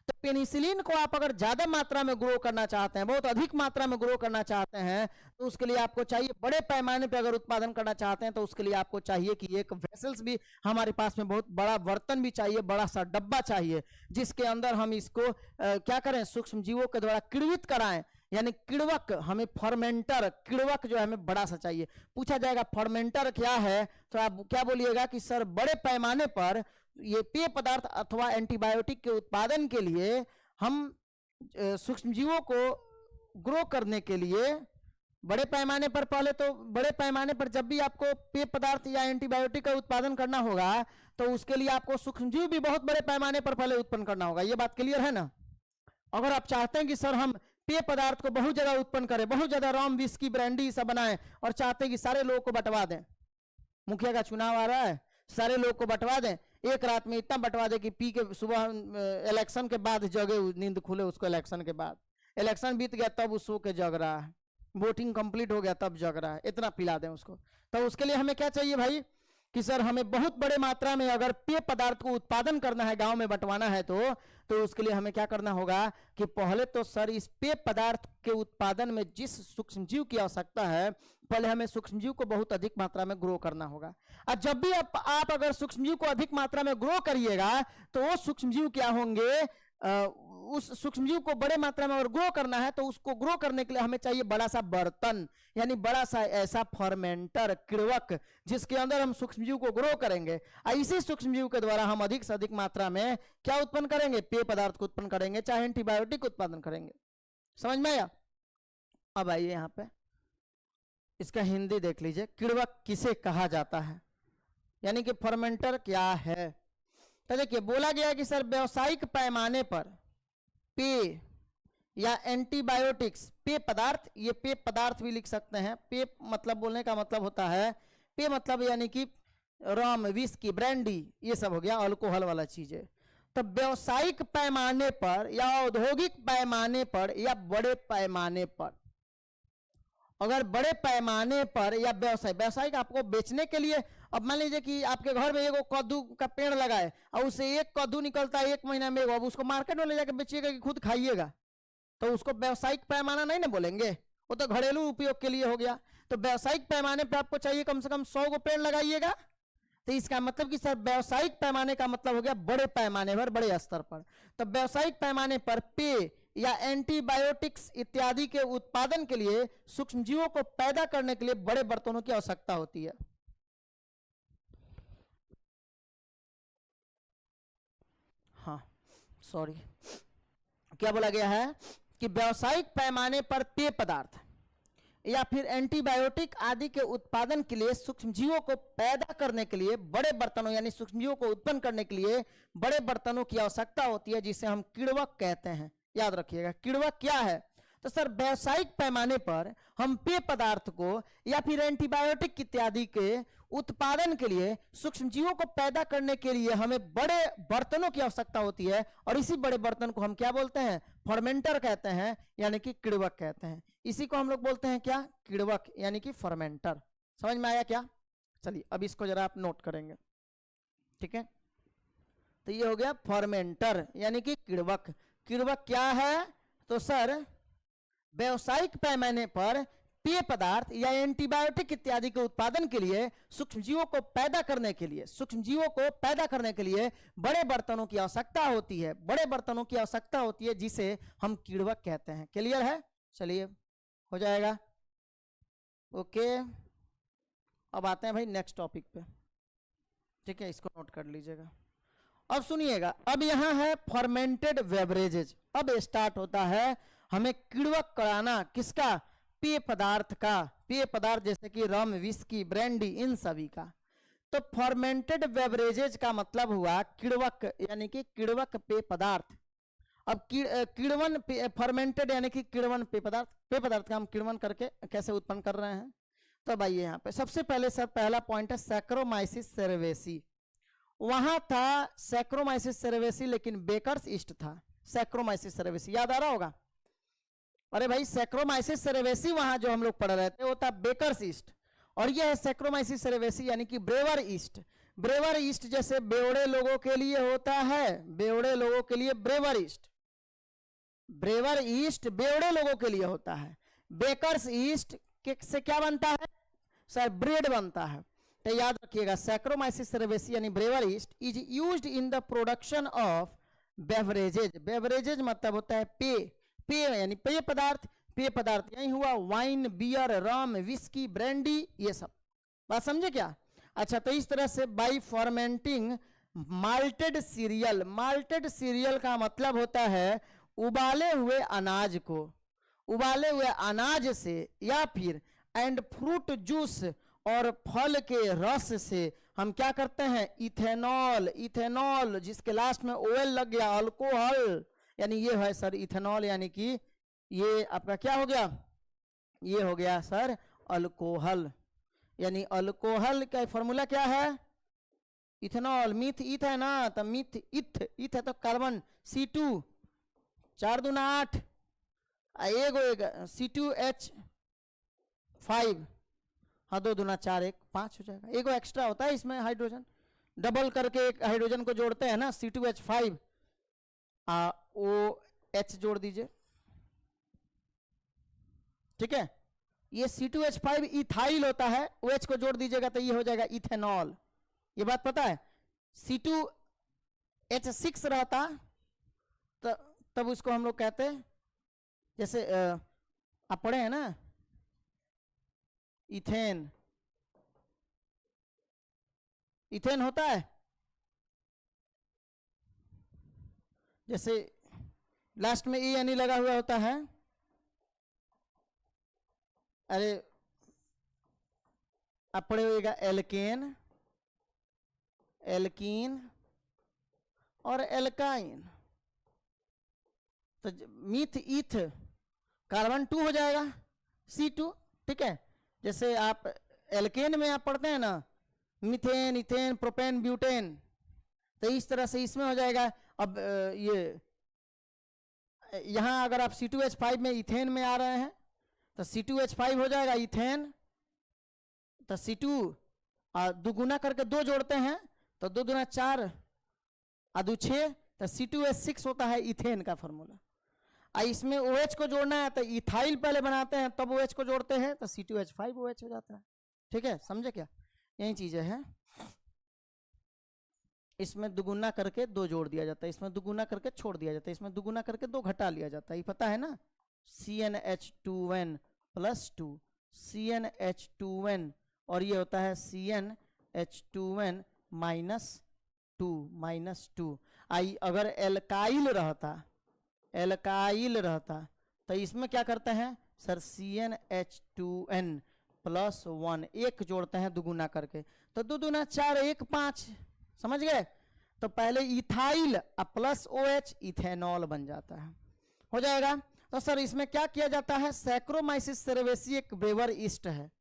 तो पेनिसिलिन को आप अगर ज्यादा मात्रा में ग्रो करना चाहते हैं, बहुत अधिक मात्रा में ग्रो करना चाहते हैं, तो उसके लिए आपको चाहिए, बड़े पैमाने पर अगर उत्पादन करना चाहते हैं तो उसके लिए आपको चाहिए कि एक वेसल्स भी हमारे पास में, बहुत बड़ा बर्तन भी चाहिए, बड़ा सा डब्बा चाहिए जिसके अंदर हम इसको क्या करें, सूक्ष्म जीवों के द्वारा किण्वित कराएं, यानी किण्वक, हमें फर्मेंटर, किण्वक जो है हमें बड़ा सा चाहिए। पूछा जाएगा फर्मेंटर क्या है, तो आप क्या बोलिएगा कि सर बड़े पैमाने पर ये पेय पदार्थ अथवा एंटीबायोटिक के उत्पादन के लिए हम सूक्ष्मजीवों को ग्रो करने के लिए बड़े पैमाने पर, पहले तो बड़े पैमाने पर जब भी आपको पेय पदार्थ या एंटीबायोटिक का उत्पादन करना होगा तो उसके लिए आपको सूक्ष्मजीव भी बहुत बड़े पैमाने पर पहले उत्पन्न करना होगा। ये बात क्लियर है ना? अगर आप चाहते हैं कि सर हम पेय पदार्थ को बहुत ज्यादा उत्पन्न करें, बहुत ज्यादा रम, विस्की, ब्रांडी सब बनाएं और चाहते हैं कि सारे लोगों को बंटवा दें, मुखिया का चुनाव आ रहा है, सारे लोग को बंटवा दें, एक रात में इतना बंटवा दे कि पी के सुबह इलेक्शन के बाद जगे, नींद खुले उसको, इलेक्शन के बाद, इलेक्शन बीत गया तब उस सो के जग रहा है, वोटिंग कंप्लीट हो गया तब जग रहा है, इतना पिला दें उसको। तो उसके लिए हमें क्या चाहिए भाई कि सर हमें बहुत बड़े मात्रा में अगर पेय पदार्थ को उत्पादन करना है, गांव में बंटवाना है, तो उसके लिए हमें क्या करना होगा कि पहले तो सर इस पेय पदार्थ के उत्पादन में जिस सूक्ष्मजीव की आवश्यकता है, पहले हमें सूक्ष्मजीव को बहुत अधिक मात्रा में ग्रो करना होगा। और जब भी आप अगर सूक्ष्मजीव को अधिक मात्रा में ग्रो करिएगा तो वो सूक्ष्मजीव क्या होंगे, उस सूक्ष्मजीव को बड़े मात्रा में अगर ग्रो करना है तो उसको ग्रो करने के लिए हमें चाहिए बड़ा सा बर्तन, यानी बड़ा सा ऐसा फर्मेंटर, किण्वक, जिसके अंदर हम सूक्ष्मजीव को ग्रो करेंगे। इसी सूक्ष्मजीव के द्वारा हम अधिक से अधिक मात्रा में क्या उत्पन्न करेंगे, पेय पदार्थ को उत्पन्न करेंगे, चाहे एंटीबायोटिक उत्पादन करेंगे। समझ में आया? अब आइए यहाँ पे इसका हिंदी देख लीजिए, किण्वक किसे कहा जाता है, यानी कि फर्मेंटर क्या है। तो देखिए बोला गया कि सर व्यावसायिक पैमाने पर पेय या एंटीबायोटिक्स, पेय पदार्थ, ये पेय पदार्थ भी लिख सकते हैं, पेय मतलब बोलने का मतलब होता है, पेय मतलब यानी कि रम, विस्की, ब्रांडी, ये सब हो गया अल्कोहल वाला चीजें। तो व्यावसायिक पैमाने पर या औद्योगिक पैमाने पर या बड़े पैमाने पर, अगर बड़े पैमाने पर या व्यावसायिक आपको बेचने के लिए, अब मान लीजिए कि आपके घर में एगो कद्दू का पेड़ लगाए और उससे एक कद्दू निकलता है 1 महीना में, अब उसको मार्केट में ले जाकर बेचिएगा कि खुद खाइएगा, तो उसको व्यावसायिक पैमाना नहीं ना बोलेंगे, वो तो घरेलू उपयोग के लिए हो गया। तो व्यावसायिक पैमाने पर आपको चाहिए कम से कम 100 गो पेड़ लगाइएगा, तो इसका मतलब कि सर व्यावसायिक पैमाने का मतलब हो गया बड़े पैमाने पर, बड़े स्तर पर। तो व्यावसायिक पैमाने पर पेय या एंटीबायोटिक्स इत्यादि के उत्पादन के लिए सूक्ष्मजीवों को पैदा करने के लिए बड़े बर्तनों की आवश्यकता होती है। हाँ सॉरी, क्या बोला गया है कि व्यावसायिक पैमाने पर पेय पदार्थ या फिर एंटीबायोटिक आदि के उत्पादन के लिए सूक्ष्मजीवों को पैदा करने के लिए बड़े बर्तनों, यानी सूक्ष्मजीवों को उत्पन्न करने के लिए बड़े बर्तनों की आवश्यकता होती है, जिसे हम किण्वक कहते हैं याद रखिएगा। किण्वक क्या है? तो सर व्यावसायिक पैमाने पर हम पेय पदार्थ को या फिर एंटीबायोटिक इत्यादि के उत्पादन के लिए सूक्ष्मजीवों को पैदा करने के लिए हमें बड़े बर्तनों की आवश्यकता होती है, और इसी बड़े बर्तन को हम क्या बोलते हैं? फर्मेंटर कहते हैं, यानी कि किण्वक कहते हैं। इसी को हम लोग बोलते हैं क्या? किण्वक, यानी कि फर्मेंटर। समझ में आया क्या? चलिए अब इसको जरा आप नोट करेंगे, ठीक है। तो ये हो गया फर्मेंटर यानी कि किण्वक। किण्वक क्या है? तो सर व्यावसायिक पैमाने पर पेय पदार्थ या एंटीबायोटिक इत्यादि के उत्पादन के लिए सूक्ष्मजीवों को पैदा करने के लिए बड़े बर्तनों की आवश्यकता होती है, बड़े बर्तनों की आवश्यकता होती है, जिसे हम किण्वक कहते हैं। क्लियर है? चलिए हो जाएगा, ओके। अब आते हैं भाई नेक्स्ट टॉपिक पे, ठीक है, इसको नोट कर लीजिएगा। अब सुनिएगा, अब यहां है फर्मेंटेड बेवरेजेज। अब स्टार्ट होता है हमें किण्वक कराना, किसका? पेय पदार्थ का। पेय पदार्थ जैसे कि रम, विस्की, ब्रांडी, इन सभी का। तो फर्मेंटेड बेवरेजेज का मतलब हुआ किण्वक, यानी कि किण्वक पेय पदार्थ। अब किण्वन फर्मेंटेड यानी कि किण्वन पेय पदार्थ। पेय पदार्थ का हम किण्वन करके कैसे उत्पन्न कर रहे हैं? तो भाई यहाँ पे सबसे पहले सर पहला पॉइंट है सैक्रोमाइसिस सेरेवेसी। वहां था सैक्रोमाइसिस सेरेवेसी, लेकिन बेकर्स ईस्ट था। सैक्रोमाइसिस सेरेवेसी याद आ रहा होगा? अरे भाई सैक्रोमाइसिस सेरेवेसी वहां जो हम लोग पढ़ रहे थे वो था बेकर्स ईस्ट, और ये है सैक्रोमाइसिस सेरेवेसी यानी कि ब्रेवर ईस्ट। ब्रेवर ईस्ट जैसे बेवड़े लोगों के लिए होता है, बेवड़े लोगों के लिए ब्रेवर ईस्ट, ब्रेवर ईस्ट बेवड़े लोगों के लिए होता है। बेकर्स ईस्ट से क्या बनता है? सर ब्रेड बनता है। तो याद रखिएगा सैक्रोमाइसिस सेरेवेसी यानी brewer yeast is used in the production of beverages. Beverages मतलब होता है पेय, पेय यानी पेय पदार्थ। पेय पदार्थ यही हुआ वाइन, बियर, रम, विस्की, ब्रांडी, ये सब। बात समझे क्या? अच्छा, तो इस तरह से by fermenting malted cereal. Malted cereal का मतलब होता है उबाले हुए अनाज को, उबाले हुए अनाज से, या फिर एंड फ्रूट जूस और फल के रस से हम क्या करते हैं? इथेनॉल। इथेनॉल जिसके लास्ट में ओएल लग गया, अल्कोहल, यानी ये है सर इथेनॉल, यानी कि ये आपका क्या हो गया? ये हो गया सर अल्कोहल। यानी अल्कोहल का फॉर्मूला क्या है? इथेनॉल। मिथ ईथ है ना, तो मिथ इथ, इथ है तो कार्बन C2, 4 दूना 8, एगो C2H5, हाँ 2 दूना 4, 1 5 हो जाएगा। एगो एक्स्ट्रा होता है इसमें हाइड्रोजन, डबल करके एक हाइड्रोजन को जोड़ते हैं ना, C2H5, OH जोड़ दीजिए, ठीक है। ये C2H5 इथाइल होता है, OH को जोड़ दीजिएगा तो ये हो जाएगा इथेनॉल। ये बात पता है? C2H6 रहता तो तब उसको हम लोग कहते हैं, जैसे आप पढ़े हैं ना इथेन, इथेन होता है, जैसे लास्ट में ई यानी लगा हुआ होता है। अरे आप पढ़े होगा एल्केन, एल्कीन और एल्काइन। तो मीथ ईथ कार्बन 2 हो जाएगा C2, ठीक है। जैसे आप एल्केन में आप पढ़ते हैं ना मीथेन, इथेन, प्रोपेन, ब्यूटेन, तो इस तरह से इसमें हो जाएगा। अब ये यहां अगर आप C2H5 में इथेन में आ रहे हैं तो C2H5 हो जाएगा इथेन, तो C2 दुगुना करके 2 जोड़ते हैं तो 2 दूना 4, 2 6, तो C2H6 होता है इथेन का फॉर्मूला। इसमें OH को जोड़ना है तो इथाइल पहले बनाते हैं तब OH को जोड़ते हैं तो C2H5 OH हो जाता है, ठीक है। समझे क्या? यही चीजें हैं। इसमें दुगुना करके 2 जोड़ दिया जाता है, इसमें दुगुना करके छोड़ दिया जाता है, इसमें दुगुना करके 2 घटा लिया जाता है, ये पता है ना। CnH2n + 2 CnH2n, और ये होता है CnH2n -2 आई। अगर एल्काइल रहता तो इसमें क्या करते हैं सर? CnH2n + 1, 1 जोड़ते हैं दुगुना करके, तो 2 दूना 4, 1 5, समझ गए। तो पहले इथाइल प्लस OH इथेनॉल बन जाता है। हो जाएगा। तो सर इसमें क्या किया जाता है, सैक्रोमाइसिस सेरेवेसी एक ब्रेवर ईस्ट है।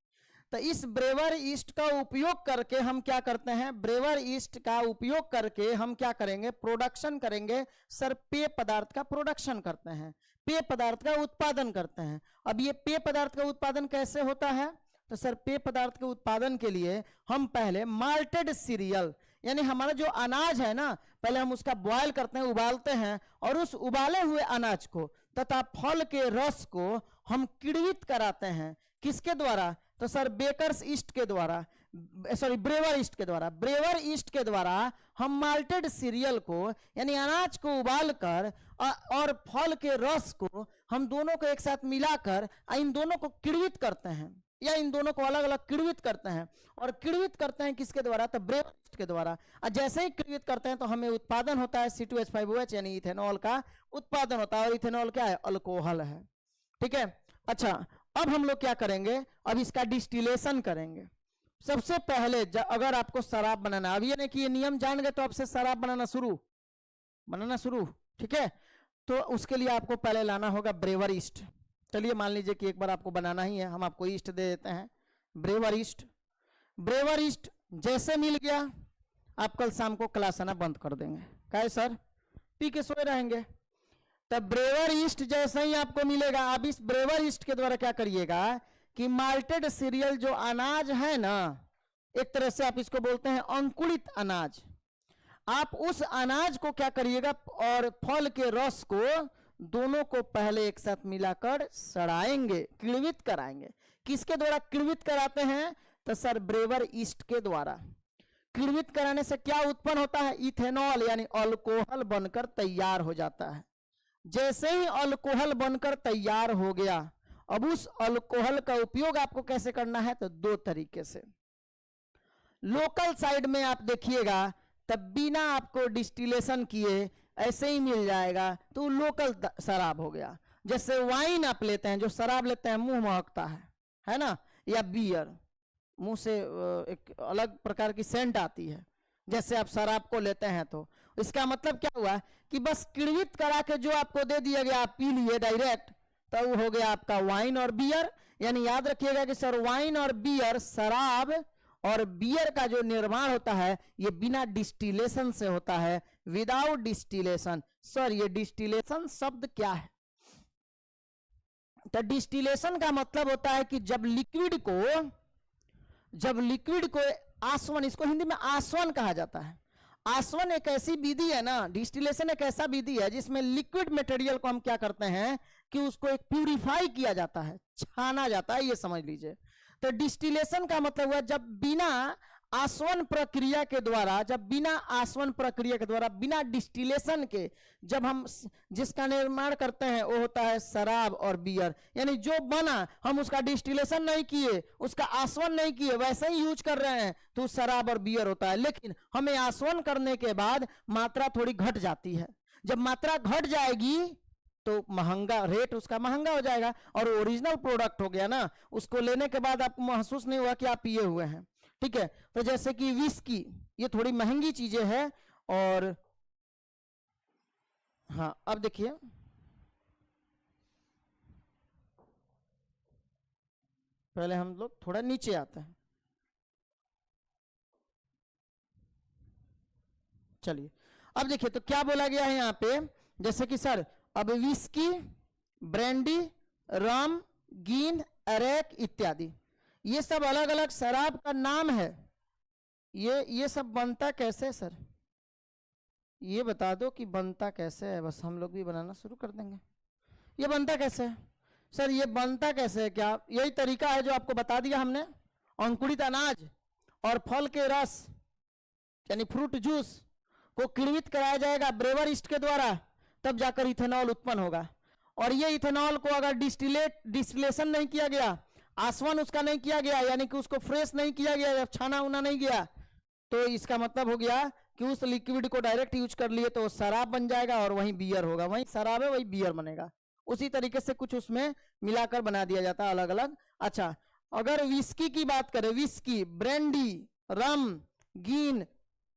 तो इस ब्रेवर ईस्ट का उपयोग करके हम क्या करते हैं, ब्रेवर ईस्ट का उपयोग करके हम क्या करेंगे, प्रोडक्शन करेंगे सर, पेय पदार्थ का प्रोडक्शन करते हैं, पेय पदार्थ का उत्पादन करते हैं। अब ये पेय पदार्थ का उत्पादन कैसे होता है, तो सर पेय पदार्थ के उत्पादन के लिए हम पहले माल्टेड सीरियल यानी हमारा जो अनाज है ना, पहले हम उसका बॉयल करते हैं, उबालते हैं, और उस उबाले हुए अनाज को तथा फल के रस को हम किण्वित कराते हैं। किसके द्वारा, तो सर बेकर्स ईस्ट के द्वारा, सॉरी ब्रेवर ईस्ट के द्वारा, ब्रेवर ईस्ट के द्वारा हम माल्टेड सीरियल को यानी अनाज को उबालकर और फल के रस को हम दोनों को एक साथ मिलाकर इन दोनों को किण्वित करते हैं, या इन दोनों को अलग अलग किण्वित करते हैं। और किण्वित करते हैं किसके द्वारा, तो ब्रेवर ईस्ट के द्वारा। और जैसे ही किण्वित करते हैं तो हमें उत्पादन होता है C2H5OH यानी इथेनॉल का उत्पादन होता है। और इथेनॉल क्या है, अल्कोहल है। ठीक है, अच्छा अब हम लोग क्या करेंगे, अब इसका डिस्टिलेशन करेंगे। सबसे पहले अगर आपको शराब बनाना, अब ये नहीं कि ये नियम जान गए तो आपसे शराब बनाना शुरू, ठीक है, तो उसके लिए आपको पहले लाना होगा ब्रेवर ईस्ट। चलिए मान लीजिए कि एक बार आपको बनाना ही है, हम आपको ईस्ट दे देते हैं, ब्रेवर ईस्ट। ब्रेवर ईस्ट जैसे मिल गया, आप कल शाम को क्लास आना बंद कर देंगे, काहे सर, पी के सोए रहेंगे। तब ब्रेवर ईस्ट जैसे ही आपको मिलेगा, आप इस ब्रेवर ईस्ट के द्वारा क्या करिएगा कि माल्टेड सीरियल जो अनाज है ना, एक तरह से आप इसको बोलते हैं अंकुरित अनाज, आप उस अनाज को क्या करिएगा और फल के रस को दोनों को पहले एक साथ मिलाकर सड़ाएंगे, किण्वित कराएंगे। किसके द्वारा किण्वित कराते हैं, तो सर ब्रेवर ईस्ट के द्वारा। किण्वित कराने से क्या उत्पन्न होता है, इथेनॉल यानी अल्कोहल बनकर तैयार हो जाता है। जैसे ही अल्कोहल बनकर तैयार हो गया, अब उस अल्कोहल का उपयोग आपको कैसे करना है, तो दो तरीके से। लोकल साइड में आप देखिएगा तब बिना आपको डिस्टिलेशन किए ऐसे ही मिल जाएगा, तो लोकल शराब हो गया। जैसे वाइन आप लेते हैं, जो शराब लेते हैं मुंह महकता है ना, या बियर मुंह से एक अलग प्रकार की सेंट आती है, जैसे आप शराब को लेते हैं, तो इसका मतलब क्या हुआ कि बस किण्वित करा के जो आपको दे दिया गया आप पी लिए डायरेक्ट, तो वो हो गया आपका वाइन और बियर। यानी याद रखिएगा कि सर वाइन और बियर, शराब और बियर का जो निर्माण होता है ये बिना डिस्टिलेशन से होता है, विदाउट डिस्टिलेशन। सर ये डिस्टिलेशन शब्द क्या है, तो डिस्टिलेशन का मतलब होता है कि जब लिक्विड को आसवन, इसको हिंदी में आसवन कहा जाता है। आसवन एक ऐसी विधि है ना, डिस्टिलेशन एक ऐसा विधि है जिसमें लिक्विड मटेरियल को हम क्या करते हैं कि उसको एक प्यूरिफाई किया जाता है, छाना जाता है, ये समझ लीजिए। तो डिस्टिलेशन का मतलब हुआ जब बिना आसवन प्रक्रिया के द्वारा, बिना डिस्टिलेशन के जब हम जिसका निर्माण करते हैं वो होता है शराब और बियर। यानी जो बना हम उसका डिस्टिलेशन नहीं किए, उसका आसवन नहीं किए, वैसे ही यूज कर रहे हैं, तो शराब और बियर होता है। लेकिन हमें आसवन करने के बाद मात्रा थोड़ी घट जाती है। जब मात्रा घट जाएगी तो महंगा, रेट उसका महंगा हो जाएगा, और ओरिजिनल प्रोडक्ट हो गया ना, उसको लेने के बाद आपको महसूस नहीं हुआ कि आप पिए हुए हैं। ठीक है, तो जैसे कि विस्की, ये थोड़ी महंगी चीजें हैं। और हाँ अब देखिए, पहले हम लोग थोड़ा नीचे आते हैं। चलिए अब देखिए तो क्या बोला गया है यहाँ पे, जैसे कि सर अब विस्की, ब्रांडी, रम, गिन, अरेक इत्यादि, ये सब अलग अलग शराब का नाम है। ये सब बनता कैसे सर, ये बता दो कि बनता कैसे है, बस हम लोग भी बनाना शुरू कर देंगे। ये बनता कैसे है सर, ये बनता कैसे है, क्या यही तरीका है जो आपको बता दिया हमने, अंकुरित अनाज और फल के रस यानी फ्रूट जूस को किण्वित कराया जाएगा ब्रेवर ईस्ट के द्वारा, तब जाकर इथेनॉल उत्पन्न होगा। और ये इथेनॉल को अगर डिस्टिलेशन नहीं किया गया, आसवन उसका नहीं किया गया, यानी कि उसको फ्रेश नहीं किया गया, छाना उना नहीं गया, तो इसका मतलब हो गया कि उस लिक्विड को डायरेक्ट यूज कर लिए तो शराब बन जाएगा और वहीं बियर होगा, वहीं शराब है वहीं बियर बनेगा। उसी तरीके से कुछ उसमें मिलाकर बना दिया जाता है अलग अलग। अच्छा अगर विस्की की बात करें, विस्की, ब्रांडी, रम, गिन,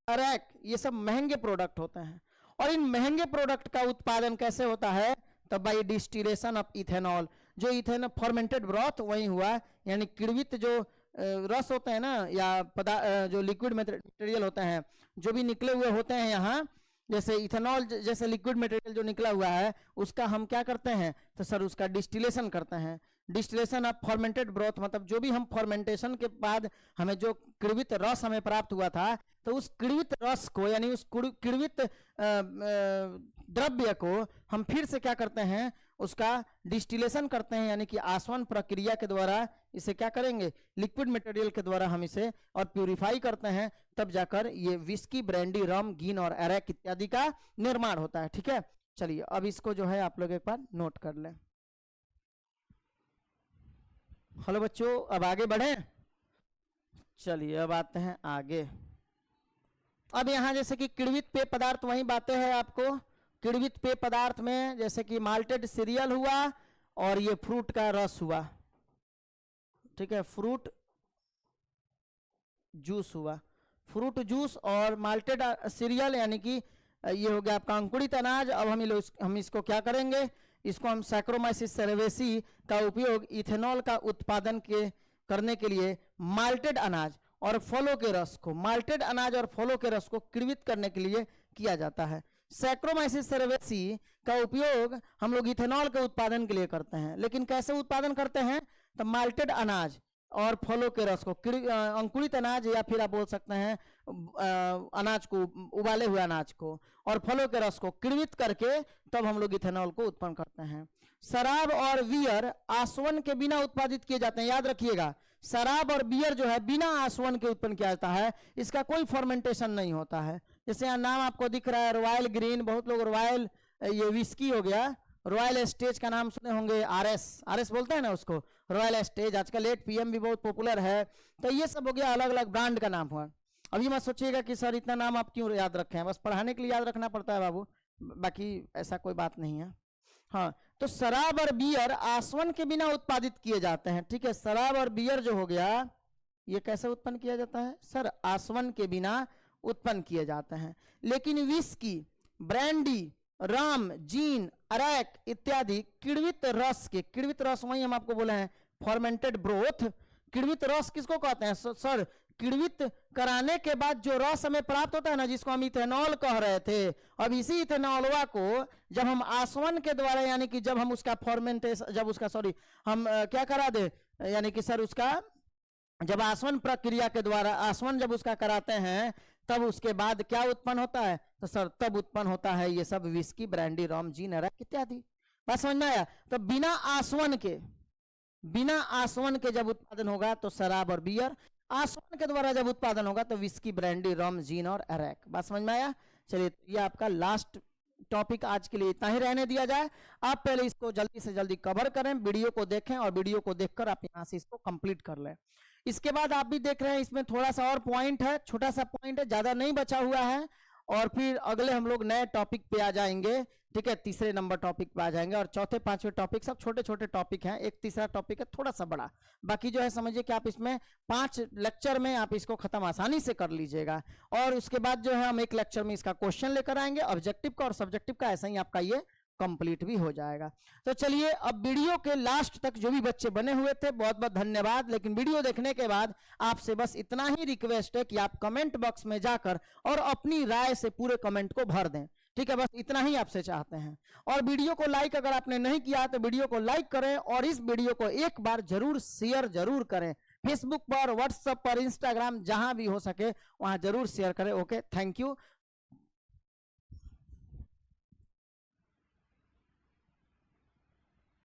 अरेक, ये सब महंगे प्रोडक्ट होते हैं। और इन महंगे प्रोडक्ट का उत्पादन कैसे होता है, तब बाई डिस्टिलेशन ऑफ इथेनॉल, जो इथेनॉल फॉर्मेंटेड ब्रॉथ वही हुआ, यानी किण्वित जो रस होते हैं ना, या जो लिक्विड मटेरियल होते हैं, जो भी निकले हुए होते हैं यहाँ, जैसे इथेनॉल जैसे लिक्विड मटेरियल जो निकला हुआ है, उसका हम क्या करते हैं, तो सर उसका डिस्टिलेशन करते हैं। डिस्टिलेशन ऑफ फॉर्मेंटेड ब्रोथ, मतलब जो भी हम फॉर्मेंटेशन के बाद हमें जो किण्वित रस हमें प्राप्त हुआ था, तो उस किण्वित रस को यानी उस किण्वित द्रव्य को हम फिर से क्या करते हैं, उसका डिस्टिलेशन करते हैं, यानी कि आसवन प्रक्रिया के द्वारा इसे क्या करेंगे, लिक्विड मटेरियल के द्वारा हम इसे और प्यूरिफाई करते हैं, तब जाकर ये विस्की, ब्रांडी, रम, गिन और अरेक इत्यादि का निर्माण होता है। ठीक है, चलिए अब इसको जो है आप लोग एक बार नोट कर लें। हेलो बच्चों, अब आगे बढ़े। चलिए अब आते हैं आगे। अब यहाँ जैसे कि किण्वित पेय पदार्थ वही बातें हैं आपको। किण्वित पेय पदार्थ में जैसे कि माल्टेड सीरियल हुआ और ये फ्रूट का रस हुआ, ठीक है, फ्रूट जूस हुआ, फ्रूट जूस और माल्टेड सीरियल यानी कि ये हो गया आपका अंकुरित अनाज। अब हम इसको क्या करेंगे, इसको हम सैक्रोमाइसिस सेरेवेसी का उपयोग इथेनॉल का उत्पादन करने के लिए माल्टेड अनाज और फलों के रस को, माल्टेड अनाज और फलों के रस को किण्वित करने के लिए किया जाता है। सैक्रोमाइसिस सेरेवेसी का उपयोग हम लोग इथेनॉल के उत्पादन के लिए करते हैं, लेकिन कैसे उत्पादन करते हैं, तो माल्टेड अनाज और फलों के रस को, अंकुरित अनाज या फिर आप बोल सकते हैं अनाज को, उबाले हुए अनाज को और फलों के रस को किण्वित करके तब हम लोग इथेनॉल को उत्पन्न करते हैं। शराब और बियर आसवन के बिना उत्पादित किए जाते हैं, याद रखिएगा, शराब और बियर जो है बिना आसवन के उत्पन्न किया जाता है, इसका कोई फर्मेंटेशन नहीं होता है। जैसे यहाँ नाम आपको दिख रहा है रॉयल ग्रीन, बहुत लोग रॉयल, ये विस्की हो गया, रॉयल स्टेज का नाम सुने होंगे, आरएस बोलते हैं ना उसको, रॉयल स्टेज, आजकल 8 PM भी बहुत पॉपुलर है। तो ये सब हो गया अलग अलग ब्रांड का नाम हुआ। अभी मत सोचिएगा कि सर इतना नाम आप क्यों याद रखे हैं, बस पढ़ाने के लिए याद रखना पड़ता है बाबू, बाकी ऐसा कोई बात नहीं है। हाँ, तो शराब और बियर आसवन के बिना उत्पादित किए जाते हैं। ठीक है, शराब और बियर जो हो गया, ये कैसे उत्पन्न किया जाता है, सर आसवन के बिना उत्पन्न किए जाते हैं। लेकिन विस्की, ब्रांडी, राम, जीन, अरैक इत्यादि किण्वित रस के, किण्वित रस वही हम आपको बोले हैं फॉर्मेंटेड ब्रोथ, किण्वित रस किसको कहते हैं, सर किण्वित कराने के बाद जो रस हमें प्राप्त होता है ना, जिसको हम इथेनॉल कह रहे थे, अब इसी इथेनॉलवा को जब हम आसवन के द्वारा, यानी कि जब हम उसका फॉर्मेंटेशन, जब उसका हम क्या करा दे, यानी कि सर उसका जब आसवन प्रक्रिया के द्वारा आसवन जब उसका कराते हैं, तब उसके बाद क्या उत्पन्न होता है, तो सर तब उत्पन्न होता है ये सब विस्की, ब्रांडी, रम, जीन, अरैक इत्यादि। बात समझ में आया। तो बिना आसवन के जब उत्पादन होगा तो शराब और बियर, आसवन के द्वारा जब उत्पादन होगा तो विस्की, ब्रांडी, रम, जीन और अरैक। बात समझ में आया। चलिए ये आपका लास्ट टॉपिक आज के लिए इतना ही रहने दिया जाए। आप पहले इसको जल्दी से जल्दी कवर करें, वीडियो को देखें और वीडियो को देखकर आप यहाँ से इसको कंप्लीट कर लें। इसके बाद आप भी देख रहे हैं इसमें थोड़ा सा और पॉइंट है, छोटा सा पॉइंट है, ज्यादा नहीं बचा हुआ है, और फिर अगले हम लोग नए टॉपिक पे आ जाएंगे। ठीक है, तीसरे नंबर टॉपिक पे आ जाएंगे, और चौथे पांचवें टॉपिक सब छोटे छोटे टॉपिक हैं। एक तीसरा टॉपिक है थोड़ा सा बड़ा, बाकी जो है समझिए कि आप इसमें 5 लेक्चर में आप इसको खत्म आसानी से कर लीजिएगा। और उसके बाद जो है हम एक लेक्चर में इसका क्वेश्चन लेकर आएंगे, ऑब्जेक्टिव का और सब्जेक्टिव का, ऐसा ही आपका ये कंप्लीट भी हो जाएगा। तो चलिए अब वीडियो के लास्ट तक जो भी बच्चे बने हुए थे बहुत बहुत धन्यवाद। लेकिन वीडियो देखने के बाद आपसे बस इतना ही रिक्वेस्ट है कि आप कमेंट बॉक्स में जाकर और अपनी राय से पूरे कमेंट को भर दें। ठीक है, बस इतना ही आपसे चाहते हैं। और वीडियो को लाइक अगर आपने नहीं किया तो वीडियो को लाइक करें, और इस वीडियो को एक बार जरूर शेयर जरूर करें, फेसबुक पर, व्हाट्सएप पर, इंस्टाग्राम, जहां भी हो सके वहां जरूर शेयर करें। Okay, thank you.